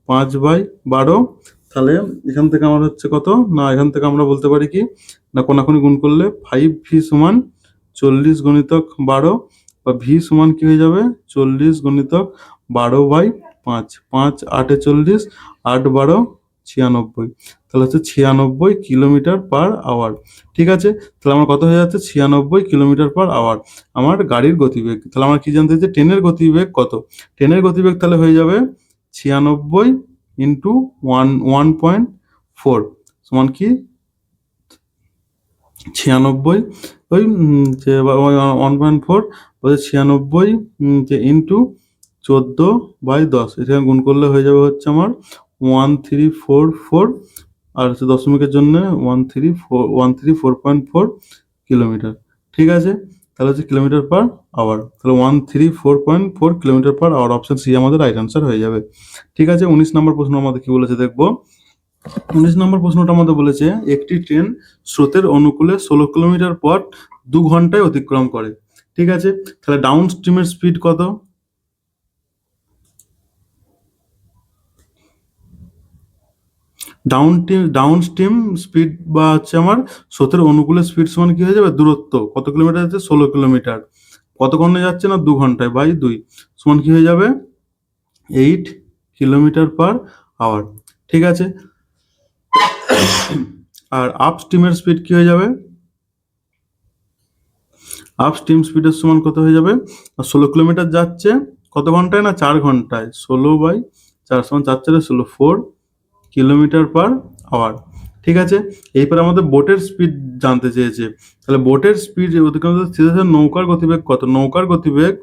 5/12। তাহলে এখান থেকে আমার হচ্ছে কত না এখান থেকে আমরা বলতে পারি কি না কোনাকুনি গুণ করলে 5v সমান 40 গণিতক 12, বা ভি সমান কি হয়ে যাবে 40 গণিতক 12/5, 5 8 40, 8 12 96, তাহলে হচ্ছে 96 কিলোমিটার পার আওয়ার। ঠিক আছে, তাহলে আমার কত হয়ে যাচ্ছে 96 কিলোমিটার পার আওয়ার আমার গাড়ির গতিবেগ। তাহলে আমার কি জানতে চাই ট্রেনের গতিবেগ কত, ট্রেনের গতিবেগ তাহলে হয়ে যাবে 96 ইন্টু 1.4 সমান কি 96 ওই যে 1.4 বলছে 96 যে ইন্টু 14/10, এটা গুণ করলে হয়ে যাবে হচ্ছে আমার 1344, আর হচ্ছে দশমিকের জন্য 134.4 কিলোমিটার। ঠিক আছে, তাহলে হচ্ছে কিলোমিটার পার আওয়ার, তাহলে 134.4 kilometre per hour, option C আমাদের রাইট আনসার হয়ে যাবে। ঠিক আছে, 19 নম্বর প্রশ্ন আমাদের কি বলেছে দেখবো। 19 নম্বর প্রশ্নটা আমাদের বলেছে একটি ট্রেন স্রোতের অনুকূলে 16 কিলোমিটার পর 2 ঘন্টায় অতিক্রম করে। ঠিক আছে, তাহলে ডাউন স্ট্রিমের স্পিড কত, ডাউন স্ট্রিম স্পিড বা হচ্ছে আমার স্রোতের অনুকূলে স্পিড সমান কি হয়ে যাবে দূরত্ব কত কিলোমিটার যাচ্ছে 16 কিলোমিটার, কতক্ষণে যাচ্ছে না 2 ঘন্টায় বাই 2 সমান কি হয়ে যাবে 8 কিলোমিটার পার আওয়ার। ঠিক আছে, আর আপ স্ট্রিমের স্পিড কি হয়ে যাবে, আপ স্ট্রিম স্পিডের সমান কত হয়ে যাবে 16 কিলোমিটার যাচ্ছে কত ঘন্টায় না 4 ঘন্টায়, 16/4 সমান 4 4 16 4 কিলোমিটার পার আওয়ার। ঠিক আছে, এইবার আমাদের বোটের স্পিড জানতে চেয়েছে, তাহলে বোটের স্পিড অতিক্রম স্থির নৌকার গতিবেগ কত, নৌকার গতিবেগ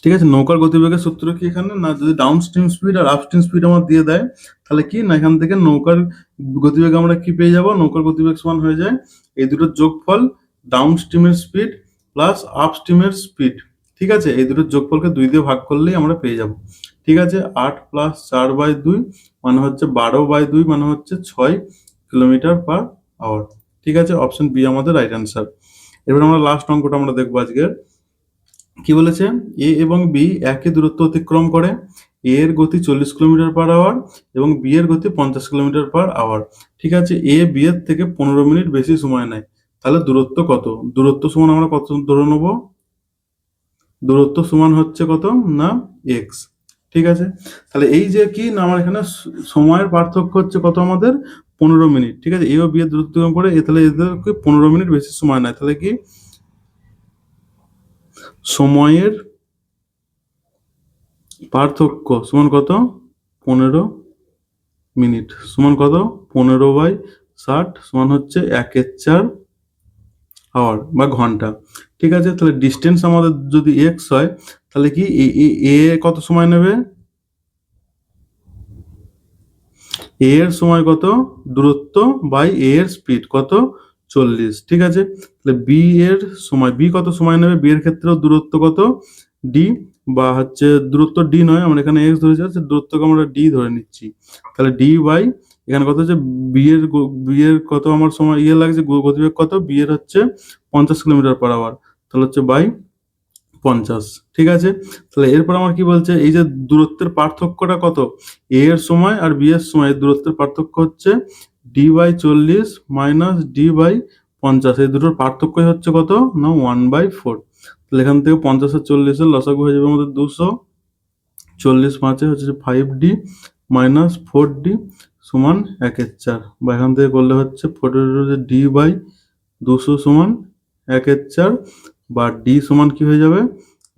ঠিক আছে, নৌকার গতিবেগের সূত্র কি এখানে না যদি ডাউন স্ট্রিম স্পিড আর আপ স্ট্রিম স্পিড আমার দিয়ে দেয় তাহলে কি না এখান থেকে নৌকার গতিবেগ আমরা কি পেয়ে যাব, নৌকার গতিবেগ সমান হয়ে যায় এই দুটোর যোগফল ডাউন স্ট্রিমের স্পিড প্লাস আপ স্ট্রিমের স্পিড। ঠিক আছে, এই দুটোর যোগফলকে 2 দিয়ে ভাগ করলেই আমরা পেয়ে যাব। ঠিক আছে, 8 প্লাস 4/2 মানে হচ্ছে 12/2 মানে হচ্ছে 6 কিলোমিটার পার আওয়ার। ঠিক আছে, অপশন বি আমাদের রাইট অ্যান্সার। এবার আমরা লাস্ট অঙ্কটা আমরা দেখবো আজকের। কি বলেছে এ এবং বি একই দূরত্ব অতিক্রম করে, এ এর গতি 40 কিলোমিটার পার আওয়ার এবং বি এর গতি 50 কিলোমিটার পার আওয়ার। ঠিক আছে, এ বি এর থেকে 15 মিনিট বেশি সময় নেয়, তাহলে দূরত্ব কত, দূরত্ব সমান আমরা কত ধরে নেব, দূরত্ব সমান হচ্ছে কত না এক্স। ঠিক আছে, তাহলে এই যে কি না আমার এখানে সময়ের পার্থক্য হচ্ছে কত আমাদের 15 মিনিট। ঠিক আছে, এ ও বি এর দূরত্ব করে তাহলে এদেরকে 15 মিনিট বেশি সময় নেয়, তাহলে কি সময়ের পার্থক্য সমান কত 15 মিনিট সমান কত 15/60 সমান হচ্ছে 1/4 আওয়ার বা ঘন্টা। ঠিক আছে, তাহলে ডিস্টেন্স আমাদের যদি এক্স হয় তাহলে কি এ কত সময় নেবে, এ এর সময় কত দূরত্ব বাই এ এর স্পিড কত 40। ঠিক আছে, তাহলে বি এর সময় বি কত সময় নেবে, বি এর ক্ষেত্রেও দূরত্ব কত ডি বা হচ্ছে দূরত্ব ডি নয়, আমরা এখানে এক্স ধরেছি, হচ্ছে দূরত্বকে আমরা ডি ধরে নিচ্ছি। তাহলে ডি বাই এখানে কত হচ্ছে বি এর কত আমার সময় লাগছে, গতিবেগ কত, বি এর হচ্ছে 50 কিলোমিটার/আওয়ার, তাহলে হচ্ছে বাই 50। ঠিক আছে, তাহলে এরপর আমার কি বলছে, এই যে দূরত্বের পার্থক্যটা কত, এ এর সময় আর বি এর সময় দূরত্বের পার্থক্য হচ্ছে D by 40 minus D by 50। এই দুটোর পার্থক্যই হচ্ছে কত না 1/4। তাহলে এখান থেকে 50 আর 40-এর লসাগু হয়ে যাবে আমাদের 200, 40 5 হচ্ছে 5d মাইনাস 4d সমান 1/4, বা এখান থেকে করলে হচ্ছে 4d বাই 200 সমান 1/4, বা ডি সমান কি হয়ে যাবে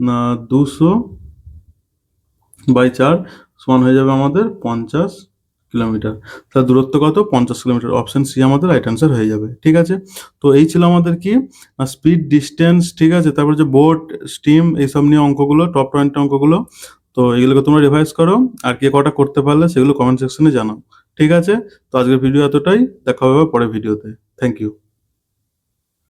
না 200/4 সমান হয়ে যাবে আমাদের 50 কিলোমিটার। তার দূরত্ব কত, 50 কিলোমিটার। অপশন সি আমাদের রাইট অ্যান্সার হয়ে যাবে। ঠিক আছে, তো এই ছিল আমাদের কি স্পিড, ডিস্টেন্স, ঠিক আছে, তারপর যে বোট, স্টিম, এইসব নিয়ে অঙ্কগুলো, টপ 20 অঙ্কগুলো। তো এগুলোকে তোমরা রিভাইজ করো, আর কে কটা করতে পারলে সেগুলো কমেন্ট সেকশনে জানাও। ঠিক আছে, তো আজকের ভিডিও এতটাই, দেখা হবে পরের ভিডিওতে। Thank you.